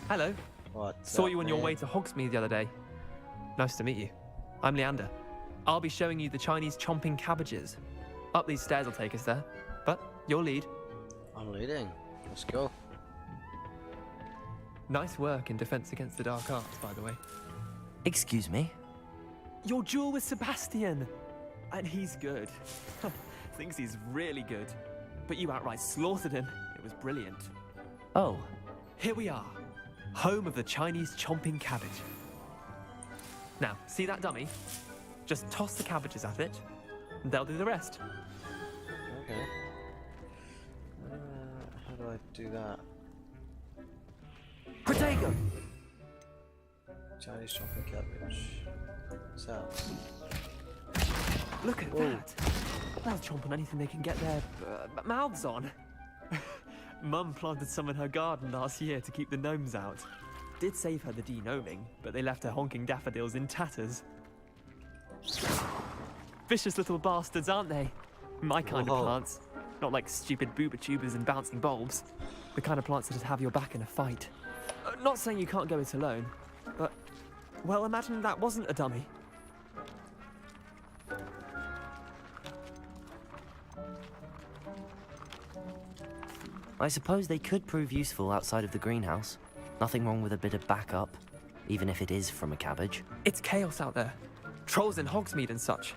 Hello. What's Saw up, you on your mate? way to Hogsmeade the other day. Nice to meet you. I'm Leander. I'll be showing you the Chinese chomping cabbages. Up these stairs will take us there, but you'll lead. I'm leading. Let's go. Nice work in Defense Against the Dark Arts, by the way. Excuse me? Your duel with Sebastian! And he's good. Thinks he's really good. But you outright slaughtered him. It was brilliant. Oh. Here we are. Home of the Chinese chomping cabbage. Now, see that dummy? Just toss the cabbages at it, and they'll do the rest. Okay. How do I do that? Protego! Chinese chopping cabbage. Cells. Look at that. They'll chomp on anything they can get their mouths on. Mum planted some in her garden last year to keep the gnomes out. Did save her the de-gnoming, but they left her honking daffodils in tatters. Vicious little bastards, aren't they? My kind of plants. Not like stupid booba tubers and bouncing bulbs. The kind of plants that'd have your back in a fight. Not saying you can't go it alone, but... well, imagine that wasn't a dummy. I suppose they could prove useful outside of the greenhouse. Nothing wrong with a bit of backup, even if it is from a cabbage. It's chaos out there. Trolls in Hogsmeade and such.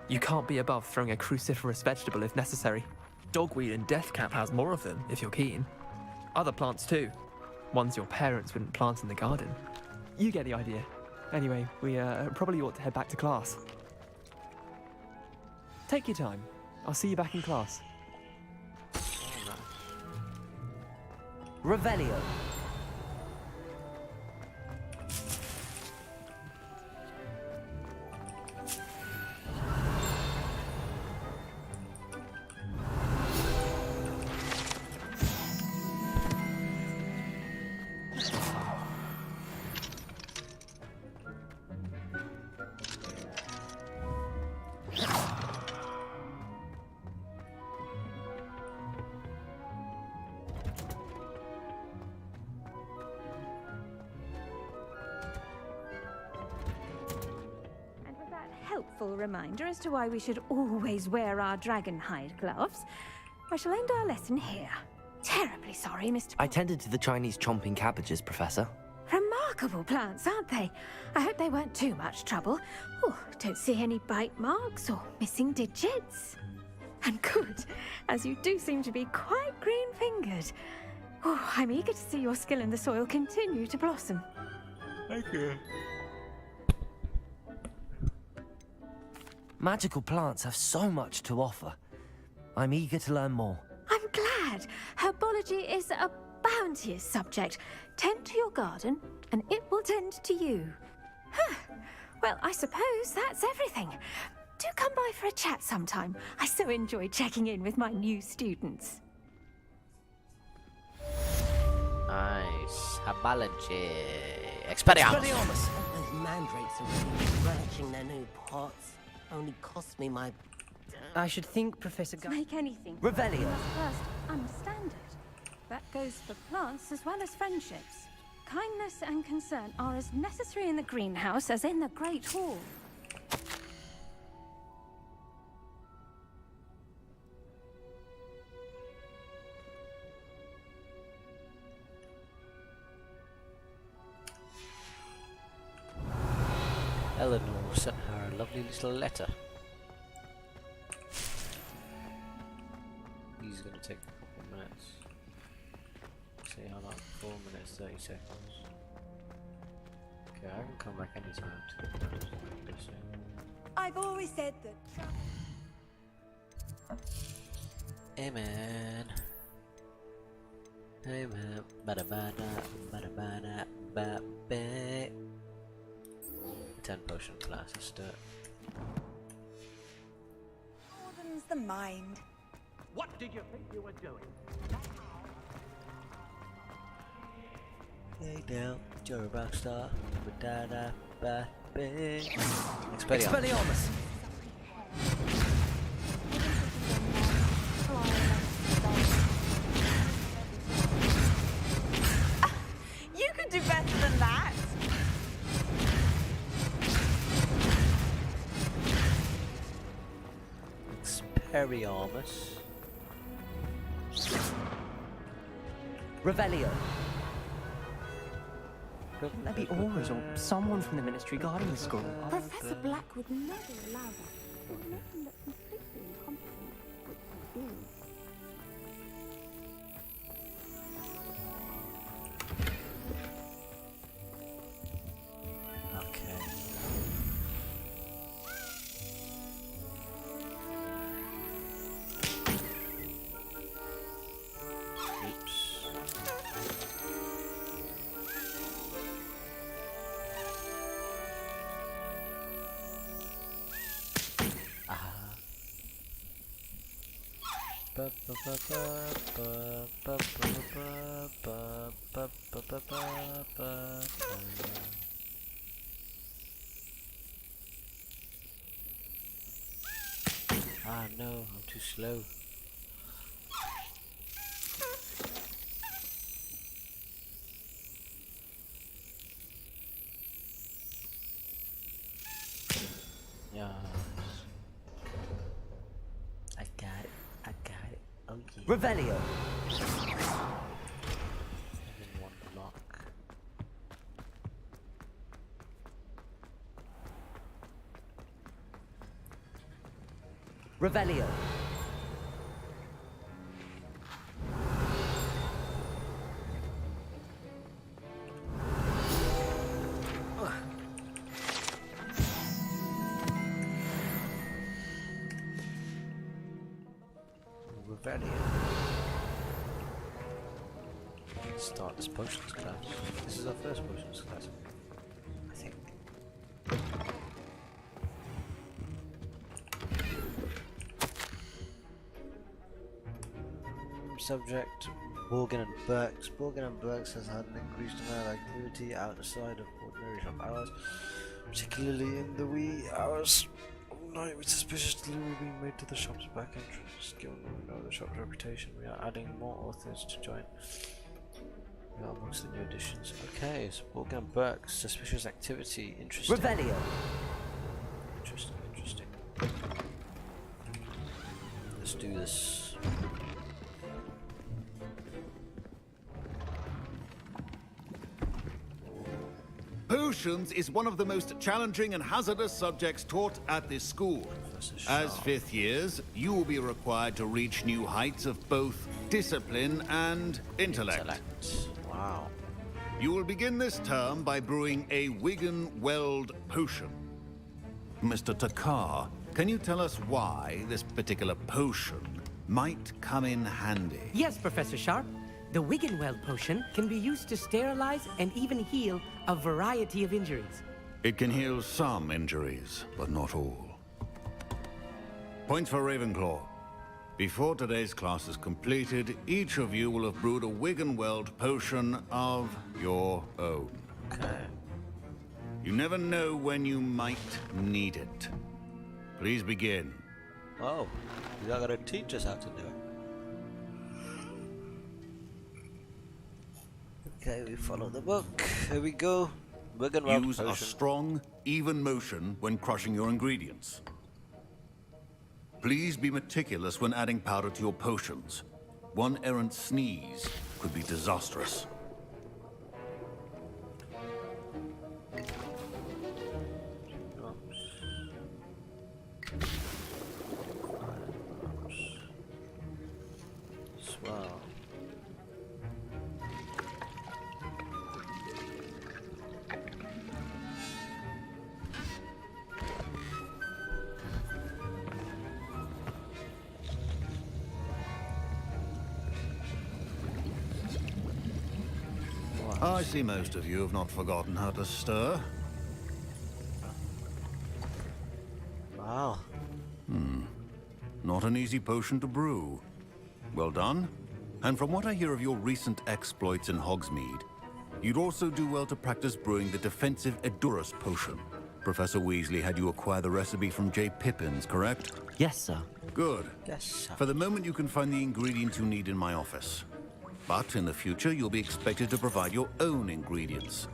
You can't be above throwing a cruciferous vegetable if necessary. Dogweed and deathcap has more of them, if you're keen. Other plants too. Ones your parents wouldn't plant in the garden. You get the idea. Anyway, we probably ought to head back to class. Take your time. I'll see you back in class. Revelio. painful reminder as to why we should always wear our dragon hide gloves, I shall end our lesson here. Terribly sorry, Mr. I tended to the Chinese chomping cabbages, Professor. Remarkable plants, aren't they? I hope they weren't too much trouble. Oh, don't see any bite marks or missing digits. And good, as you do seem to be quite green-fingered. Oh, I'm eager to see your skill in the soil continue to blossom. Thank you. Magical plants have so much to offer. I'm eager to learn more. I'm glad. Herbology is a bounteous subject. Tend to your garden, and it will tend to you. Huh. Well, I suppose that's everything. Do come by for a chat sometime. I so enjoy checking in with my new students. Nice. Herbology. Expelliarmus. Those mandrakes are really scratching their new pots. Only cost me my... I should think, Professor Make anything. Revelio. You must first understand it. That goes for plants as well as friendships. Kindness and concern are as necessary in the greenhouse as in the Great Hall. Eleanor sent her a lovely little letter. He's going to take a couple of minutes. See how long? 4 minutes, 30 seconds. Okay, I can come back anytime to the I've always said that. Hey man. Hey man. Bada bada bada bada ba ba. 10 potion class, let's do it. Broadens the mind. What did you think you were doing? Lay down, you're a rock star. Ba da ba ba. Expelliarmus. You could do better than that. Expelliarmus. Revelio. Maybe Aurors or someone from the ministry guarding the school. Professor Black would never allow that. It would make him look completely incompetent, which he is. Okay. Oops. Ah no, I'm too slow. Yes. I got it. I got it. Oh yeah. Revelio. 1 block. Revelio. Revelio. Start this potions class. This is our first potions class, I think. Subject Morgan and Burks. Morgan and Burks has had an increased amount of activity outside of ordinary shop hours, particularly in the wee hours of night, with suspicious delivery being made to the shop's back entrance. Given we know the shop's reputation, we are adding more authors to join. We are amongst the new additions. Okay, so Morgan and Burks, suspicious activity, interesting. Revelio. Interesting, interesting. do this. Potions is one of the most challenging and hazardous subjects taught at this school. As fifth years, you will be required to reach new heights of both discipline and intellect. Wow. You will begin this term by brewing a Wiggenweld potion. Mr. Takar, can you tell us why this particular potion might come in handy? Yes, Professor Sharp. The Wiggenweld potion can be used to sterilize and even heal a variety of injuries. It can heal some injuries, but not all. Points for Ravenclaw. Before today's class is completed, each of you will have brewed a Wiggenweld potion of your own. Okay. You never know when you might need it. Please begin. Oh, you're not gonna teach us how to do it. Okay, we follow the book. Here we go. Wiggenweld Use a potion. strong, even motion when crushing your ingredients. Please be meticulous when adding powder to your potions. One errant sneeze could be disastrous. Swell. I see most of you have not forgotten how to stir. Wow. Not an easy potion to brew. Well done. And from what I hear of your recent exploits in Hogsmeade, you'd also do well to practice brewing the defensive Edurus potion. Professor Weasley had you acquire the recipe from J. Pippin's, correct? Yes, sir. Good. Yes, sir. For the moment, you can find the ingredients you need in my office. But in the future, you'll be expected to provide your own ingredients.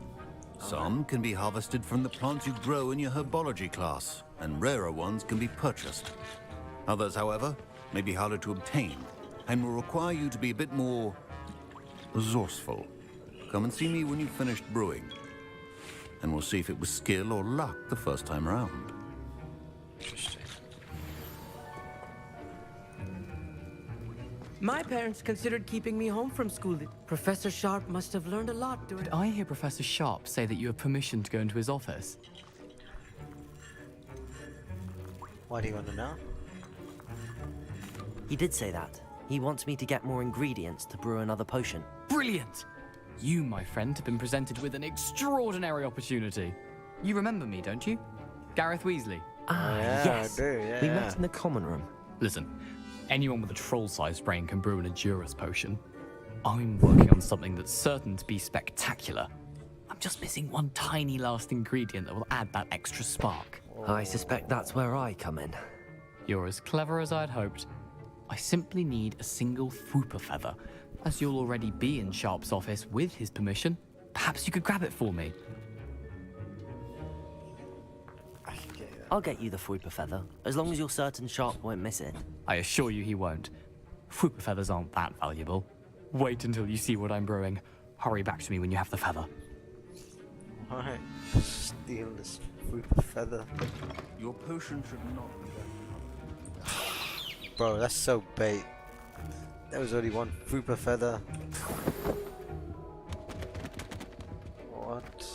Some can be harvested from the plants you grow in your herbology class, and rarer ones can be purchased. Others, however, may be harder to obtain, and will require you to be a bit more resourceful. Come and see me when you've finished brewing, and we'll see if it was skill or luck the first time round. Interesting. My parents considered keeping me home from school. Professor Sharp must have learned a lot during... Did I hear Professor Sharp say that you have permission to go into his office? Why do you want to know? He did say that. He wants me to get more ingredients to brew another potion. Brilliant! You, my friend, have been presented with an extraordinary opportunity. You remember me, don't you? Gareth Weasley. Ah, yes. I do, yeah. We met in the common room. Listen, anyone with a troll-sized brain can brew an Edurus potion. I'm working on something that's certain to be spectacular. I'm just missing one tiny last ingredient that will add that extra spark. I suspect that's where I come in. You're as clever as I'd hoped. I simply need a single Fwooper feather. As you'll already be in Sharp's office with his permission, perhaps you could grab it for me. I'll get you the Fwooper feather, as long as you're certain Sharp won't miss it. I assure you he won't. Fwooper feathers aren't that valuable. Wait until you see what I'm brewing. Hurry back to me when you have the feather. Alright, steal this Fwooper feather. Your potion should not be Bro, that's so bait. There was only one Fwooper feather. What?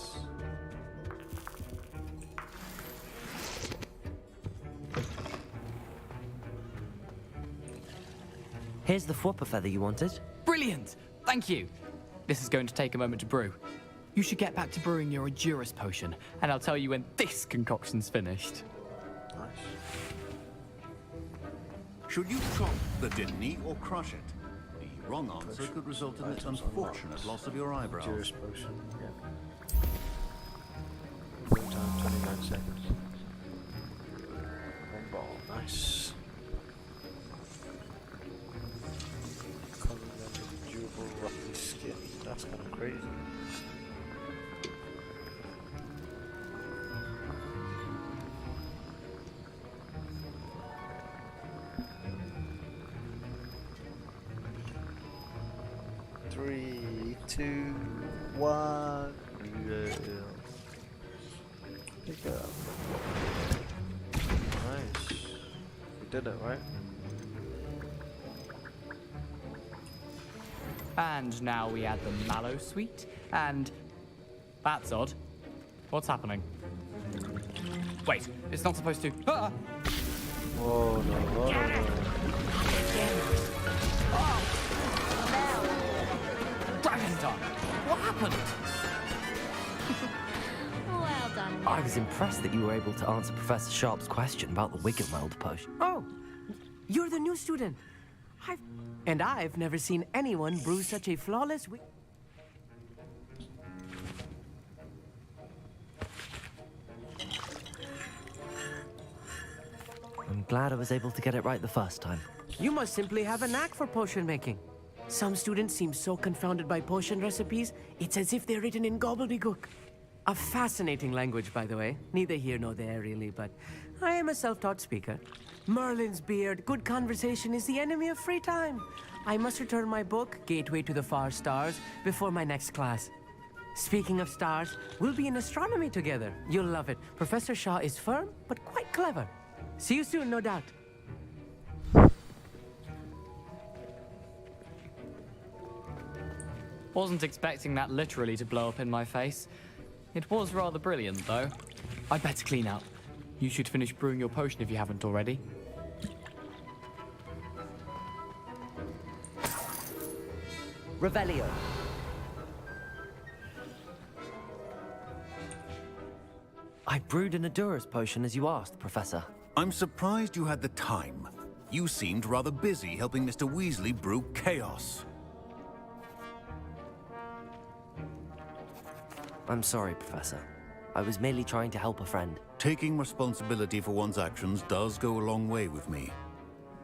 Here's the Fwooper feather you wanted. Brilliant! Thank you! This is going to take a moment to brew. You should get back to brewing your Edurus potion, and I'll tell you when this concoction's finished. Should you chop the Didney or crush it? The wrong answer could result in the unfortunate loss of your eyebrows. Edurus potion, yeah. Brew time 29 seconds. One ball, nice. Durable, roughy skin. That's kind of crazy. 2, 1. Pick it up. Nice. We did it, right? And now we add the mallow sweet, and that's odd. What's happening? Wait, it's not supposed to. Ah! Whoa, no, Dragon tongue! What happened? Well done. I was impressed that you were able to answer Professor Sharp's question about the Wiggenweld potion. Oh, you're the new student. I've never seen anyone brew such a flawless I'm glad I was able to get it right the first time. You must simply have a knack for potion making. Some students seem so confounded by potion recipes, it's as if they're written in gobbledygook. A fascinating language, by the way. Neither here nor there, really, but I am a self-taught speaker. Merlin's beard, good conversation is the enemy of free time. I must return my book, Gateway to the Far Stars, before my next class. Speaking of stars, we'll be in astronomy together. You'll love it. Professor Shaw is firm, but quite clever. See you soon, no doubt. Wasn't expecting that literally to blow up in my face. It was rather brilliant, though. I'd better clean up. You should finish brewing your potion if you haven't already. Revelio. I brewed an Adura's potion as you asked, Professor. I'm surprised you had the time. You seemed rather busy helping Mr. Weasley brew chaos. I'm sorry, Professor. I was merely trying to help a friend. Taking responsibility for one's actions does go a long way with me.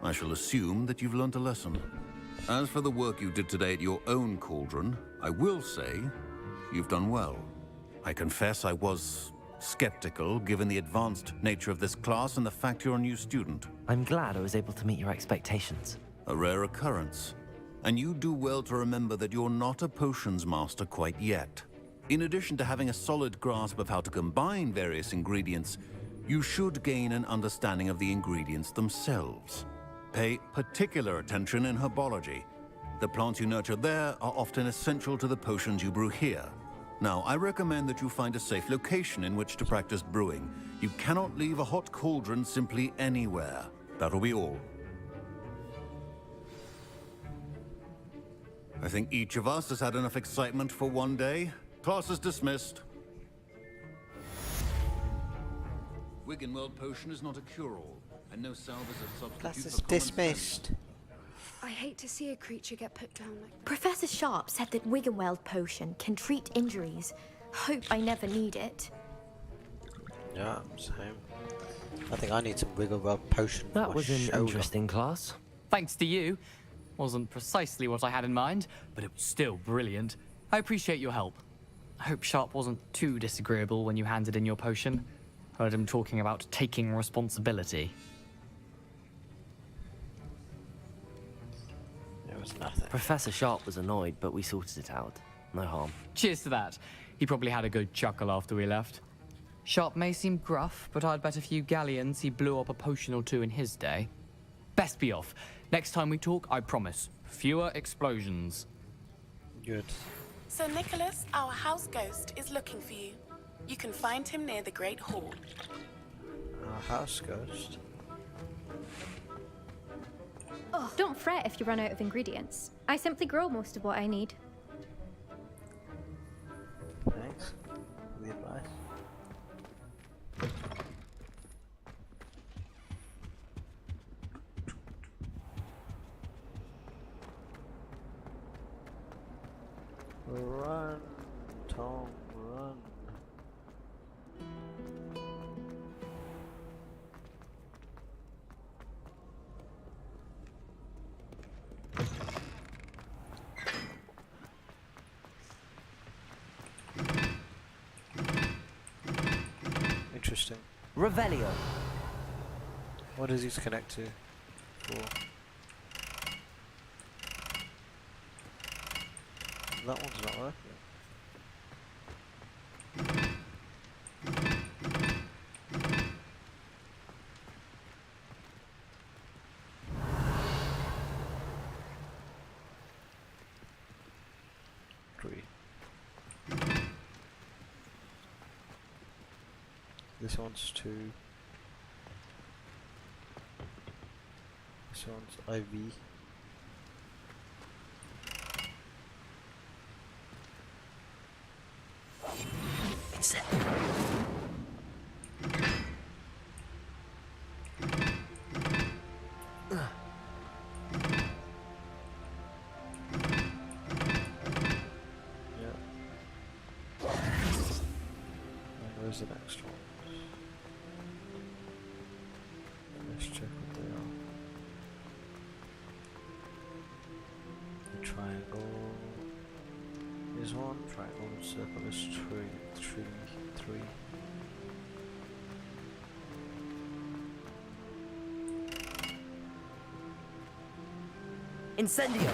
I shall assume that you've learnt a lesson. As for the work you did today at your own cauldron, I will say you've done well. I confess I was skeptical, given the advanced nature of this class and the fact you're a new student. I'm glad I was able to meet your expectations. A rare occurrence. And you do well to remember that you're not a potions master quite yet. In addition to having a solid grasp of how to combine various ingredients, you should gain an understanding of the ingredients themselves. Pay particular attention in herbology. The plants you nurture there are often essential to the potions you brew here. Now, I recommend that you find a safe location in which to practice brewing. You cannot leave a hot cauldron simply anywhere. That'll be all. I think each of us has had enough excitement for one day. Class is dismissed. Wiggenweld potion is not a cure-all, and no salve is a substitute Class is for common dismissed. I hate to see a creature get put down like that. Professor Sharp said that Wiggenweld potion can treat injuries. Hope I never need it. Yeah, same. I think I need some Wiggenweld potion. That was an interesting class. Thanks to you. Wasn't precisely what I had in mind, but it was still brilliant. I appreciate your help. I hope Sharp wasn't too disagreeable when you handed in your potion. Heard him talking about taking responsibility. There was nothing. Professor Sharp was annoyed, but we sorted it out. No harm. Cheers to that. He probably had a good chuckle after we left. Sharp may seem gruff, but I'd bet a few galleons he blew up a potion or two in his day. Best be off. Next time we talk, I promise, fewer explosions. Good. Sir Nicholas, our house ghost, is looking for you. You can find him near the Great Hall. Our house ghost. Oh, don't fret if you run out of ingredients. I simply grow most of what I need. Thanks. The advice. Run, Tom, run. Interesting. Revelio. What does these connect to? Cool. That one's not working. This one's 2. This one's IV. It's it. Where's the next one? Let's check what they are. The triangle is 1, triangle and circle is 3. Incendio!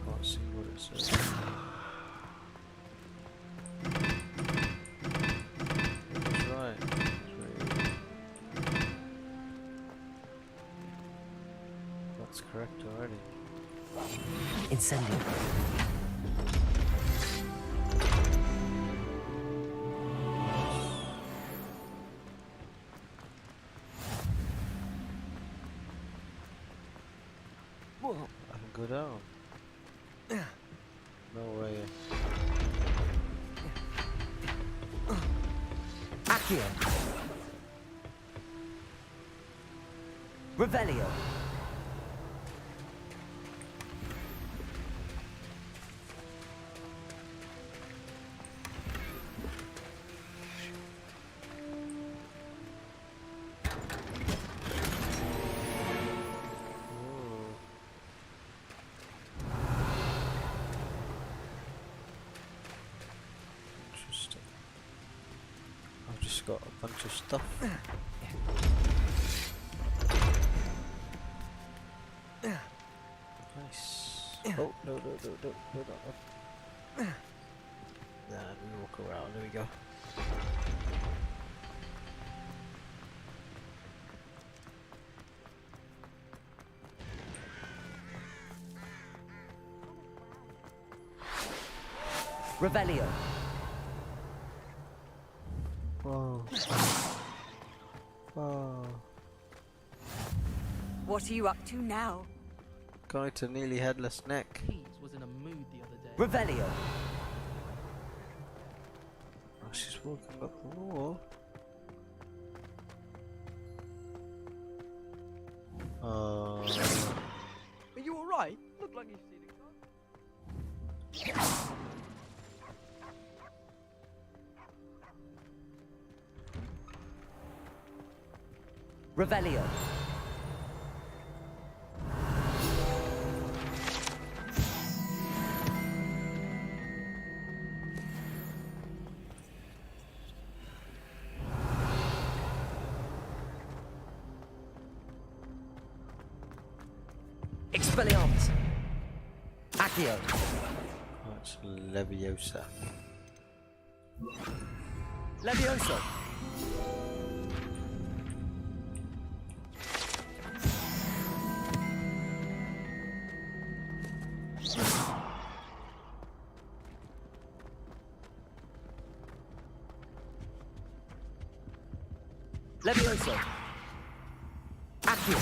Can't see what it says. Correct already. Incendio. Whoa. I can go down. No way. Accio. Revelio. I've just got a bunch of stuff. Nice. Oh, no. Nah, we walk around, there we go. Revelio. Whoa. Whoa. What are you up to now? Going to nearly headless neck. Was in a mood the other day. Revelio. Oh, she's walking up the wall. Are you alright? Look like you've seen a gun. Revelio. Expelliarmus. Accio. Oh, it's Leviosa. Levioso. Levioso. Accio.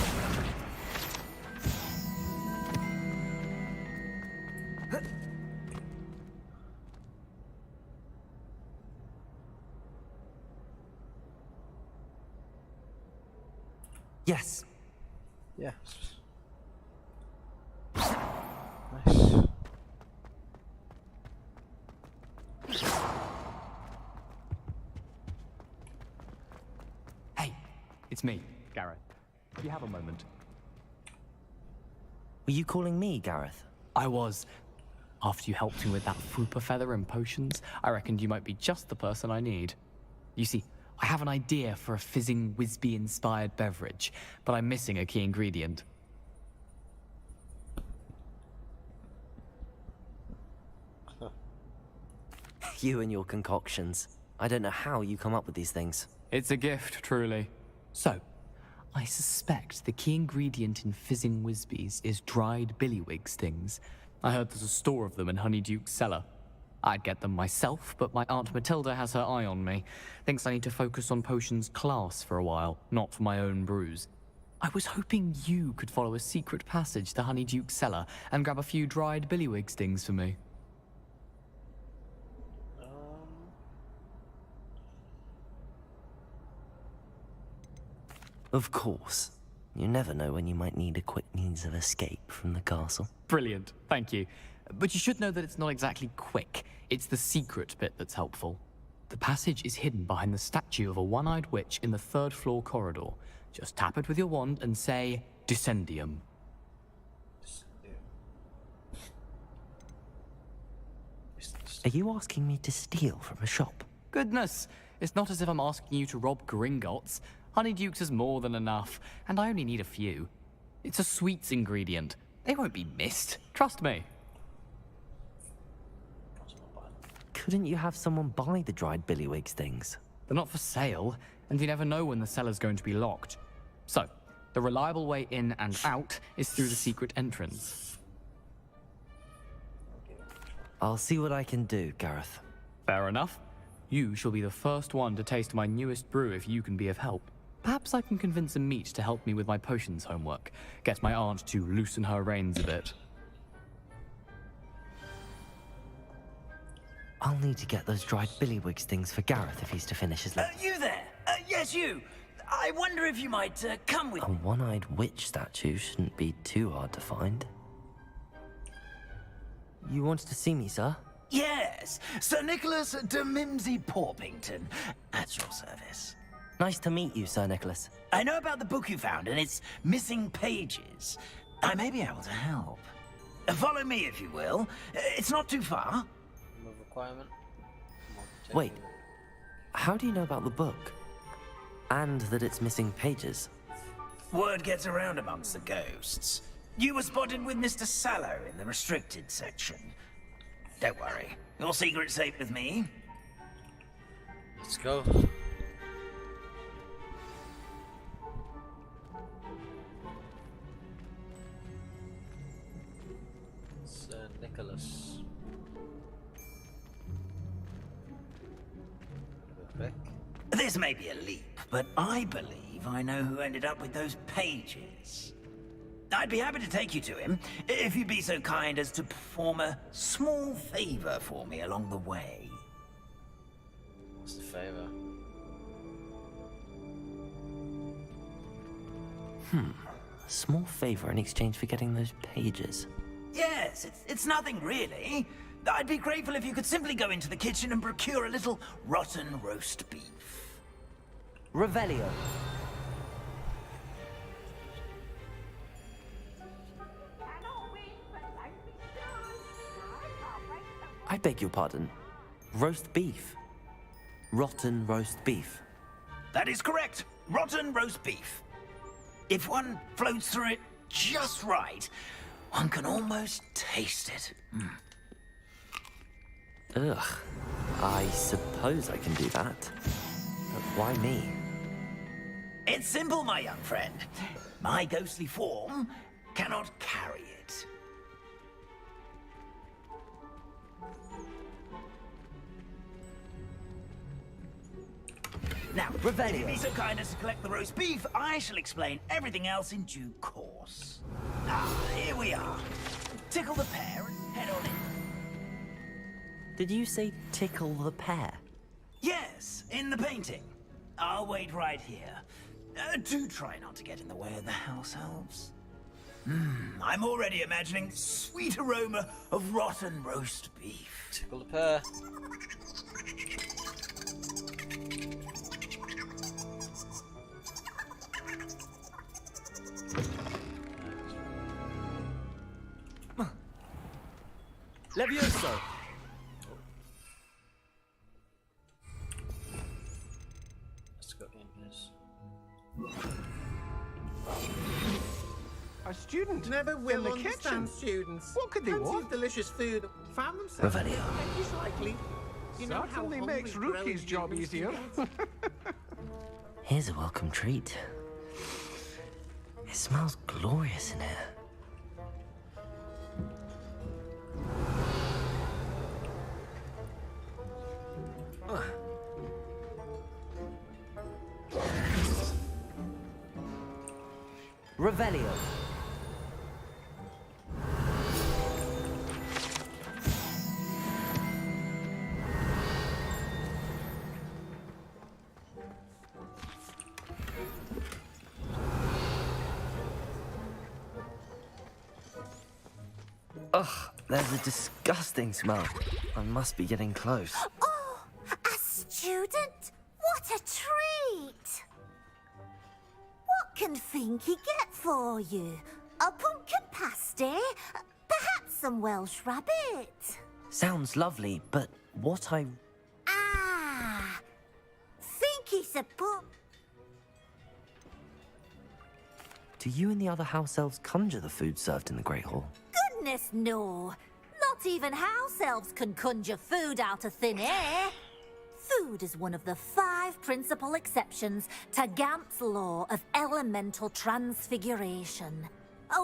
Yes. Yes. Nice. Hey, it's me, Gareth. Do you have a moment? Were you calling me, Gareth? I was. After you helped me with that fupa feather and potions, I reckoned you might be just the person I need. You see, I have an idea for a fizzing Whizbee-inspired beverage, but I'm missing a key ingredient. You and your concoctions. I don't know how you come up with these things. It's a gift, truly. So, I suspect the key ingredient in fizzing Whizbees is dried billywig stings. I heard there's a store of them in Honeyduke's cellar. I'd get them myself, but my Aunt Matilda has her eye on me. Thinks I need to focus on potions class for a while, not for my own brews. I was hoping you could follow a secret passage to Honeyduke's cellar and grab a few dried billywig stings for me. Of course. You never know when you might need a quick means of escape from the castle. Brilliant, thank you. But you should know that it's not exactly quick. It's the secret bit that's helpful. The passage is hidden behind the statue of a one-eyed witch in the 3rd floor corridor. Just tap it with your wand and say, Descendium. Are you asking me to steal from a shop? Goodness, it's not as if I'm asking you to rob Gringotts. Honeyduke's is more than enough, and I only need a few. It's a sweets ingredient. They won't be missed. Trust me. Couldn't you have someone buy the dried billywig stings? They're not for sale, and you never know when the cellar's going to be locked. So, the reliable way in and out is through the secret entrance. I'll see what I can do, Gareth. Fair enough. You shall be the first one to taste my newest brew if you can be of help. Perhaps I can convince a meat to help me with my potions homework. Get my aunt to loosen her reins a bit. I'll need to get those dried billywig stings for Gareth if he's to finish his lesson. You there? Yes, you. I wonder if you might come with A one-eyed witch statue shouldn't be too hard to find. You wanted to see me, sir? Yes, Sir Nicholas de Mimsy Porpington, at your service. Nice to meet you, Sir Nicholas. I know about the book you found and its missing pages. I may be able to help. Follow me, if you will. It's not too far. Requirement. Wait, how do you know about the book? And that it's missing pages? Word gets around amongst the ghosts. You were spotted with Mr. Sallow in the restricted section. Don't worry, your secret's safe with me. Let's go. Sir Nicholas. This may be a leap, but I believe I know who ended up with those pages. I'd be happy to take you to him, if you'd be so kind as to perform a small favor for me along the way. What's the favor? A small favor in exchange for getting those pages. Yes, it's nothing really. I'd be grateful if you could simply go into the kitchen and procure a little rotten roast beef. Revelio. I beg your pardon. Roast beef. Rotten roast beef. That is correct. Rotten roast beef. If one floats through it just right, one can almost taste it. Ugh. I suppose I can do that. But why me? It's simple, my young friend. My ghostly form cannot carry it. Now, if you be so kind as to collect the roast beef, I shall explain everything else in due course. Here we are. Tickle the pear and head on in. Did you say tickle the pear? Yes, in the painting. I'll wait right here. Do try not to get in the way of the house elves. I'm already imagining sweet aroma of rotten roast beef. Tickle the pear. Levioso! Let's go in this. A student never will the understand kitchen. students. What could they Plenty want? of delicious food. Found themselves. Revelio. It's likely. You know how Certainly hungry makes Rookie's growing job humans easier. can get. Here's a welcome treat. It smells glorious in here. Revelio. Ugh, there's a disgusting smell. I must be getting close. Oh, a student? What a treat! What can Finky get for you? A pumpkin pasty? Perhaps some Welsh rabbit? Sounds lovely, but what I... Ah! Finky's a Do you and the other house elves conjure the food served in the Great Hall? Goodness, no. Not even house elves can conjure food out of thin air. Food is one of the 5 principal exceptions to Gamp's law of elemental transfiguration.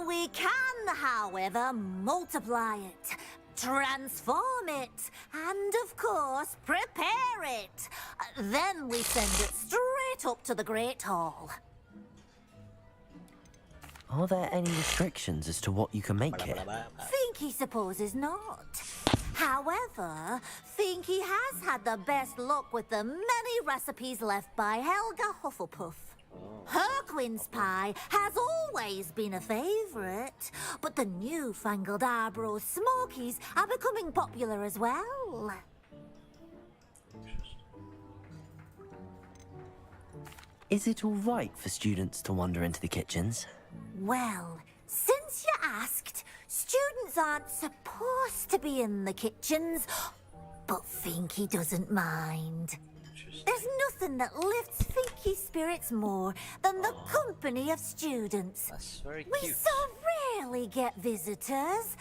We can, however, multiply it, transform it, and, of course, prepare it. Then we send it straight up to the Great Hall. Are there any restrictions as to what you can make here? Finky supposes not. However, Finky has had the best luck with the many recipes left by Helga Hufflepuff. Her quince pie has always been a favourite, but the newfangled Arbro Smokies are becoming popular as well. Is it all right for students to wander into the kitchens? Well, since you asked, students aren't supposed to be in the kitchens, but Finky doesn't mind. There's nothing that lifts Finky's spirits more than the company of students. That's very We cute. so rarely get visitors,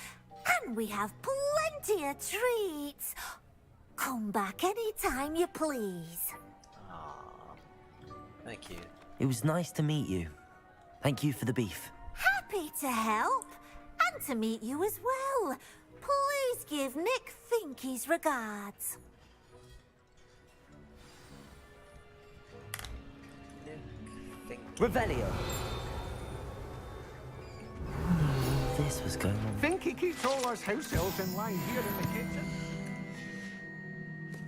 and we have plenty of treats. Come back any time you please. Thank you. It was nice to meet you. Thank you for the beef. Happy to help, and to meet you as well. Please give Nick Finky's regards. Revelio. This was going on. Finky keeps all us house elves in line here in the kitchen.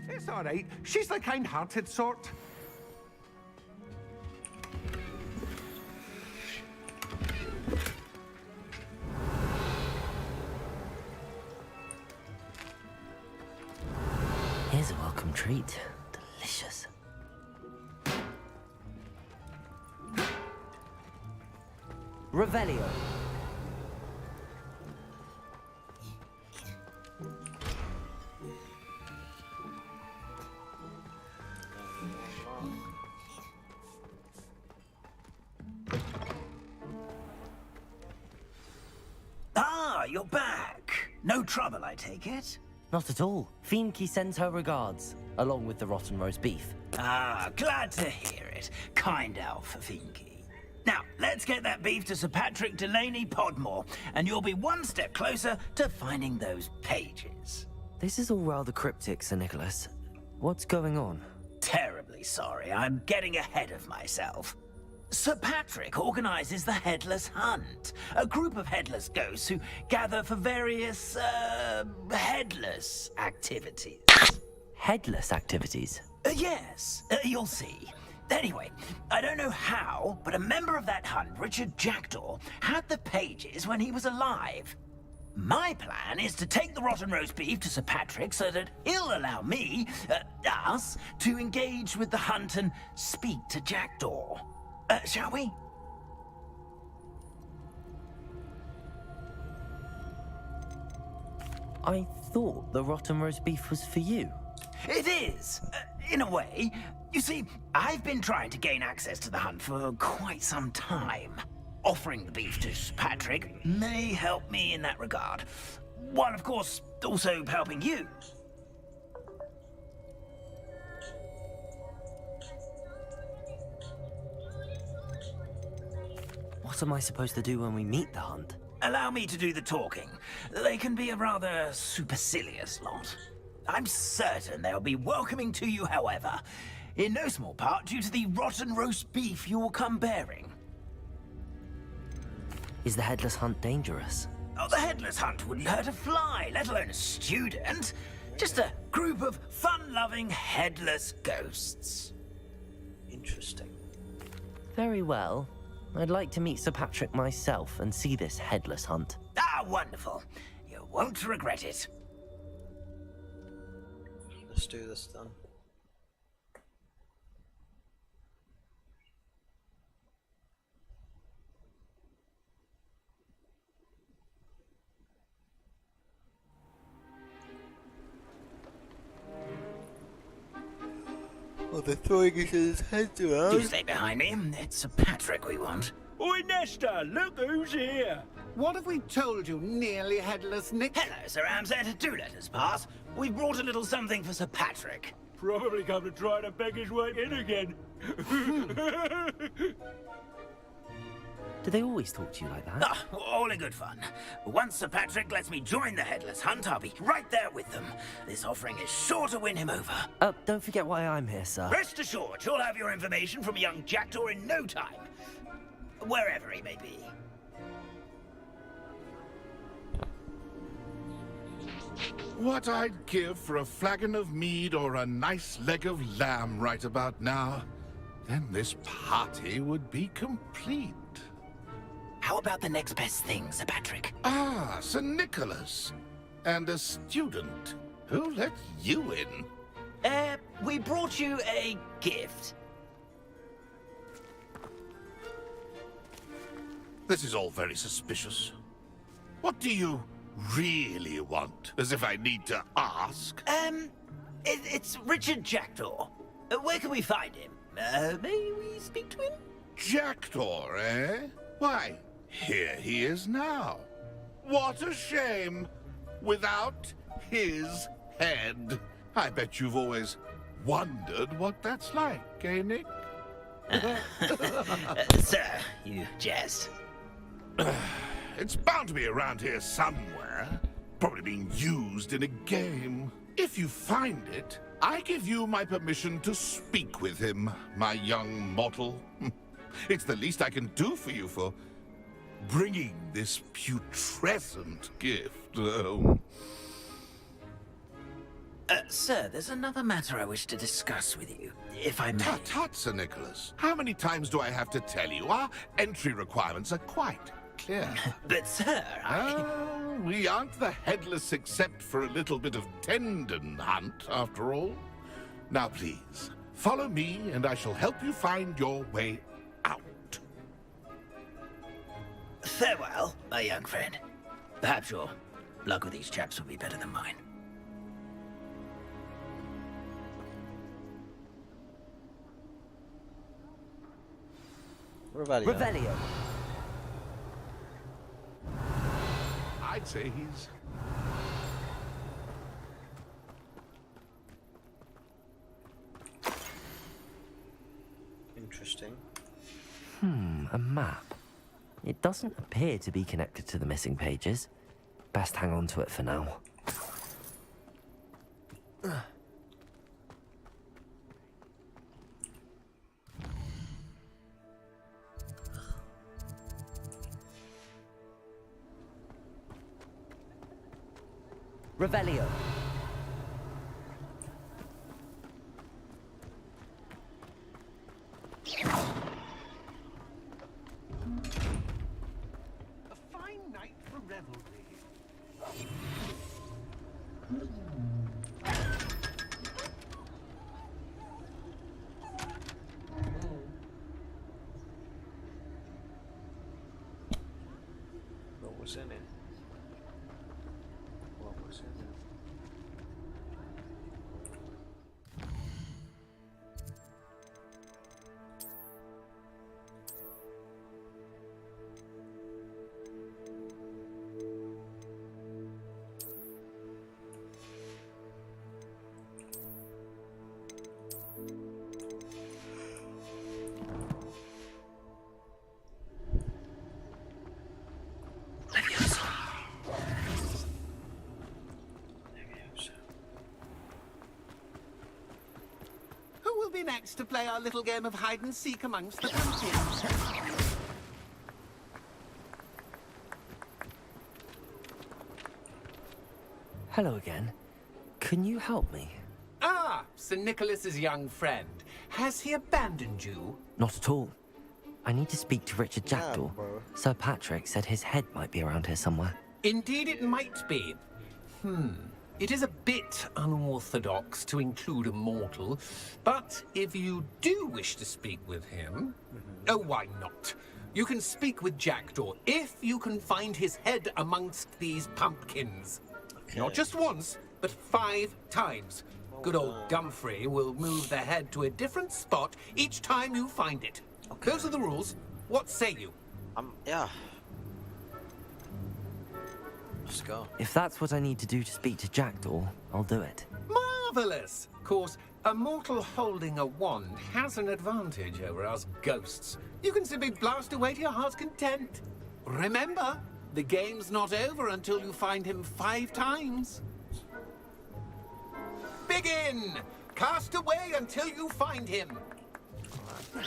It's all right. She's the kind-hearted sort. Here's a welcome treat. Delicious. Revelio. Ah, you're back. No trouble, I take it? Not at all. Finky sends her regards, along with the rotten roast beef. Ah, glad to hear it. Kind elf for Finky. Now, let's get that beef to Sir Patrick Delaney Podmore, and you'll be one step closer to finding those pages. This is all rather cryptic, Sir Nicholas. What's going on? Terribly sorry, I'm getting ahead of myself. Sir Patrick organizes the Headless Hunt, a group of headless ghosts who gather for various, headless activities. Headless activities? Yes, you'll see. Anyway, I don't know how, but a member of that hunt, Richard Jackdaw, had the pages when he was alive. My plan is to take the rotten roast beef to Sir Patrick so that he'll allow me, us, to engage with the hunt and speak to Jackdaw. Shall we? I thought the rotten roast beef was for you. It is, in a way. You see, I've been trying to gain access to the hunt for quite some time. offering the beef to Sir Patrick may help me in that regard. While, of course, also helping you. What am I supposed to do when we meet the hunt? Allow me to do the talking. They can be a rather supercilious lot. I'm certain they'll be welcoming to you, however, in no small part due to the rotten roast beef you'll come bearing. Is the headless hunt dangerous? Oh, the headless hunt wouldn't hurt a fly, let alone a student. Just a group of fun-loving headless ghosts. Interesting. Very well. I'd like to meet Sir Patrick myself and see this headless hunt. Ah, wonderful. You won't regret it. Let's do this then. Oh, they're throwing each other's heads around. You stay behind me. It's Sir Patrick we want. Oi, Nesta, look who's here. What have we told you, nearly headless Nick? Hello, Sir Ramsed. Do let us pass. We've brought a little something for Sir Patrick. Probably come to try to beg his way in again. Do they always talk to you like that? Ah, all in good fun. Once Sir Patrick lets me join the headless hunt, I'll be right there with them. This offering is sure to win him over. Don't forget why I'm here, sir. Rest assured, you'll have your information from a young jackdaw in no time. Wherever he may be. What I'd give for a flagon of mead or a nice leg of lamb right about now. Then this party would be complete. How about the next best thing, Sir Patrick? Ah, Sir Nicholas. And a student. Who let you in? We brought you a gift. This is all very suspicious. What do you really want? As if I need to ask. It's Richard Jackdaw. Where can we find him? May we speak to him? Jackdaw, eh? Why, here he is now. What a shame. Without his head. I bet you've always wondered what that's like, eh, Nick? Sir, you jest. It's bound to be around here somewhere. Probably being used in a game. If you find it, I give you my permission to speak with him, my young mortal. It's the least I can do for you for bringing this putrescent gift home. Sir, there's another matter I wish to discuss with you, if I may. Tut, Sir Nicholas. How many times do I have to tell you? Our entry requirements are quite clear. But, sir, we aren't the headless except for a little bit of tendon hunt, after all. Now, please, follow me, and I shall help you find your way out. Farewell, my young friend. Perhaps your luck with these chaps will be better than mine. Revelio. I'd say he's... Interesting. A map. It doesn't appear to be connected to the missing pages. Best hang on to it for now. Revelio. A fine night for revelry. What was in it? What was in it? next to play our little game of hide and seek amongst the pumpkins? Hello again. Can you help me? Ah, Sir Nicholas's young friend. Has he abandoned you? Not at all. I need to speak to Richard Jackdaw. Sir Patrick said his head might be around here somewhere. Indeed it might be. It is a bit unorthodox to include a mortal, but if you do wish to speak with him, oh, why not? You can speak with Jackdaw if you can find his head amongst these pumpkins. Not just once, but 5 times. Good old Dumfrey will move the head to a different spot each time you find it. Those are the rules. What say you? Yeah. Let's go. If that's what I need to do to speak to Jackdaw, I'll do it. Marvellous! Of course, a mortal holding a wand has an advantage over us ghosts. You can simply blast away to your heart's content. Remember, the game's not over until you find him 5 times. Begin! Cast away until you find him.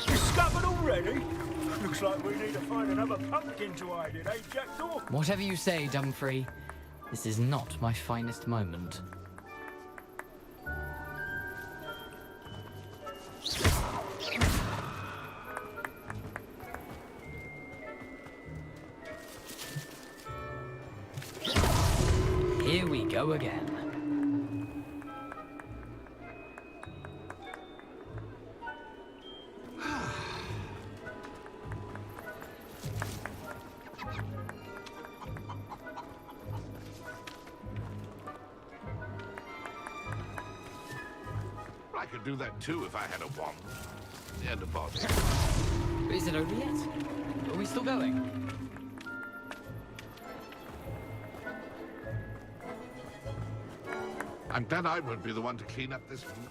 Discovered already? Looks like we need to find another pumpkin to hide in, eh, Jackdaw? Whatever you say, Dumfrey. This is not my finest moment. Here we go again. I could do that too if I had a wand. And a body. Is it over yet? Are we still going? I'm glad I won't be the one to clean up this one.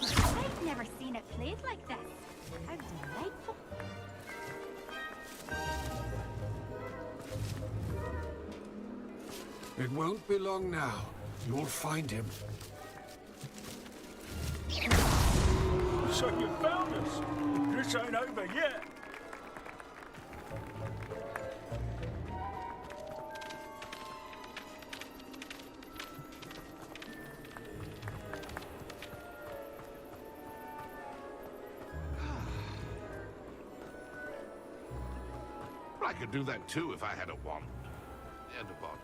I've never seen it played like this. How delightful. It won't be long now. You'll find him. So you found us. This ain't over yet. I could do that too if I had a wand. And a body.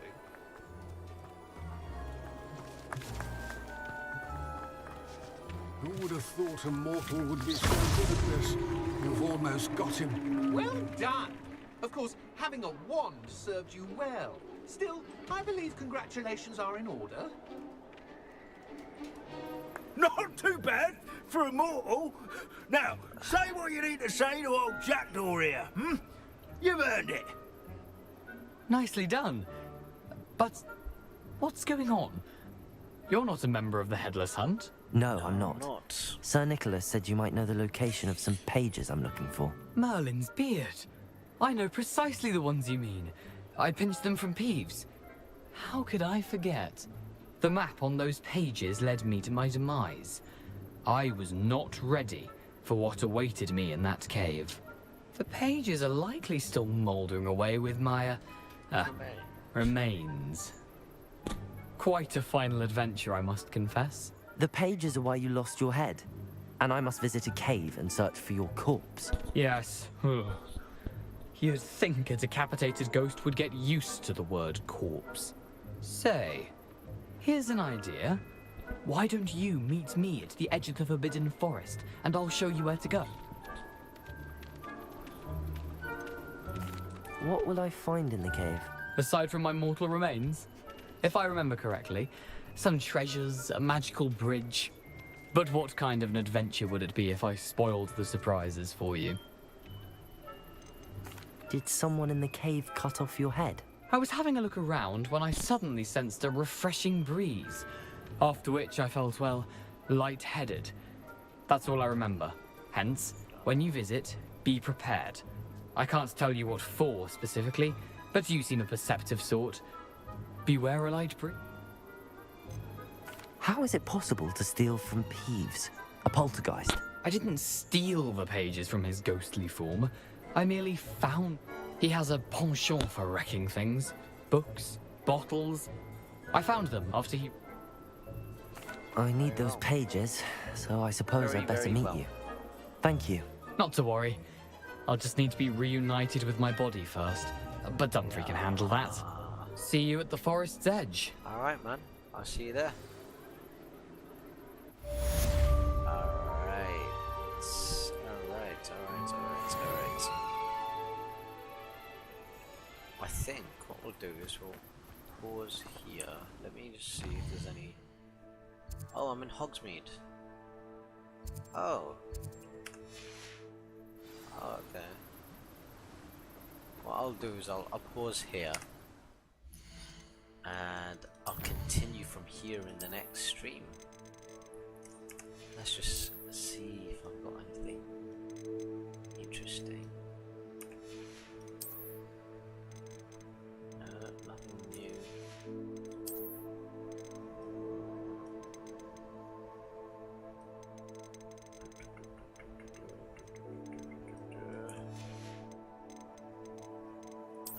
Who would have thought a mortal would be so good at this? You've almost got him. Well done! Of course, having a wand served you well. Still, I believe congratulations are in order. Not too bad for a mortal. Now, say what you need to say to old Jackdaw here, You've earned it. Nicely done. But what's going on? You're not a member of the Headless Hunt. No, I'm not. Sir Nicholas said you might know the location of some pages I'm looking for. Merlin's beard. I know precisely the ones you mean. I pinched them from Peeves. How could I forget? The map on those pages led me to my demise. I was not ready for what awaited me in that cave. The pages are likely still mouldering away with my, remains. Quite a final adventure, I must confess. The pages are why you lost your head. And I must visit a cave and search for your corpse. Yes. You'd think a decapitated ghost would get used to the word corpse. Say, here's an idea. Why don't you meet me at the edge of the Forbidden Forest, and I'll show you where to go? What will I find in the cave? Aside from my mortal remains, if I remember correctly, some treasures, a magical bridge. But what kind of an adventure would it be if I spoiled the surprises for you? Did someone in the cave cut off your head? I was having a look around when I suddenly sensed a refreshing breeze, after which I felt, well, lightheaded. That's all I remember. Hence, when you visit, be prepared. I can't tell you what for specifically, but you seem a perceptive sort. Beware a light breeze. How is it possible to steal from Peeves, a poltergeist? I didn't steal the pages from his ghostly form. I merely found... He has a penchant for wrecking things. Books, bottles. I found them after he... I need those pages, so I suppose I'd better meet you. Thank you. Not to worry. I'll just need to be reunited with my body first. But Dumfries can handle that. See you at the forest's edge. Alright, man. I'll see you there. Alright. I think what we'll do is we'll pause here. Let me just see if there's any... Oh, I'm in Hogsmeade. Oh. Oh, okay. What I'll do is I'll pause here. And I'll continue from here in the next stream. Let's just see if I've got anything interesting. Nothing new.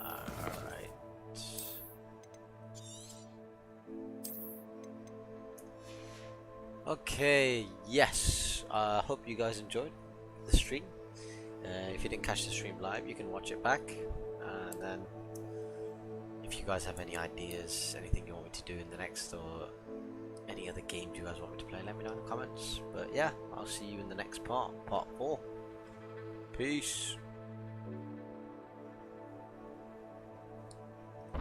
Alright. Okay, yes. Hope you guys enjoyed the stream. If you didn't catch the stream live, you can watch it back. And then, if you guys have any ideas, anything you want me to do in the next, or any other games you guys want me to play, let me know in the comments. But yeah, I'll see you in the next part, part 4. Peace.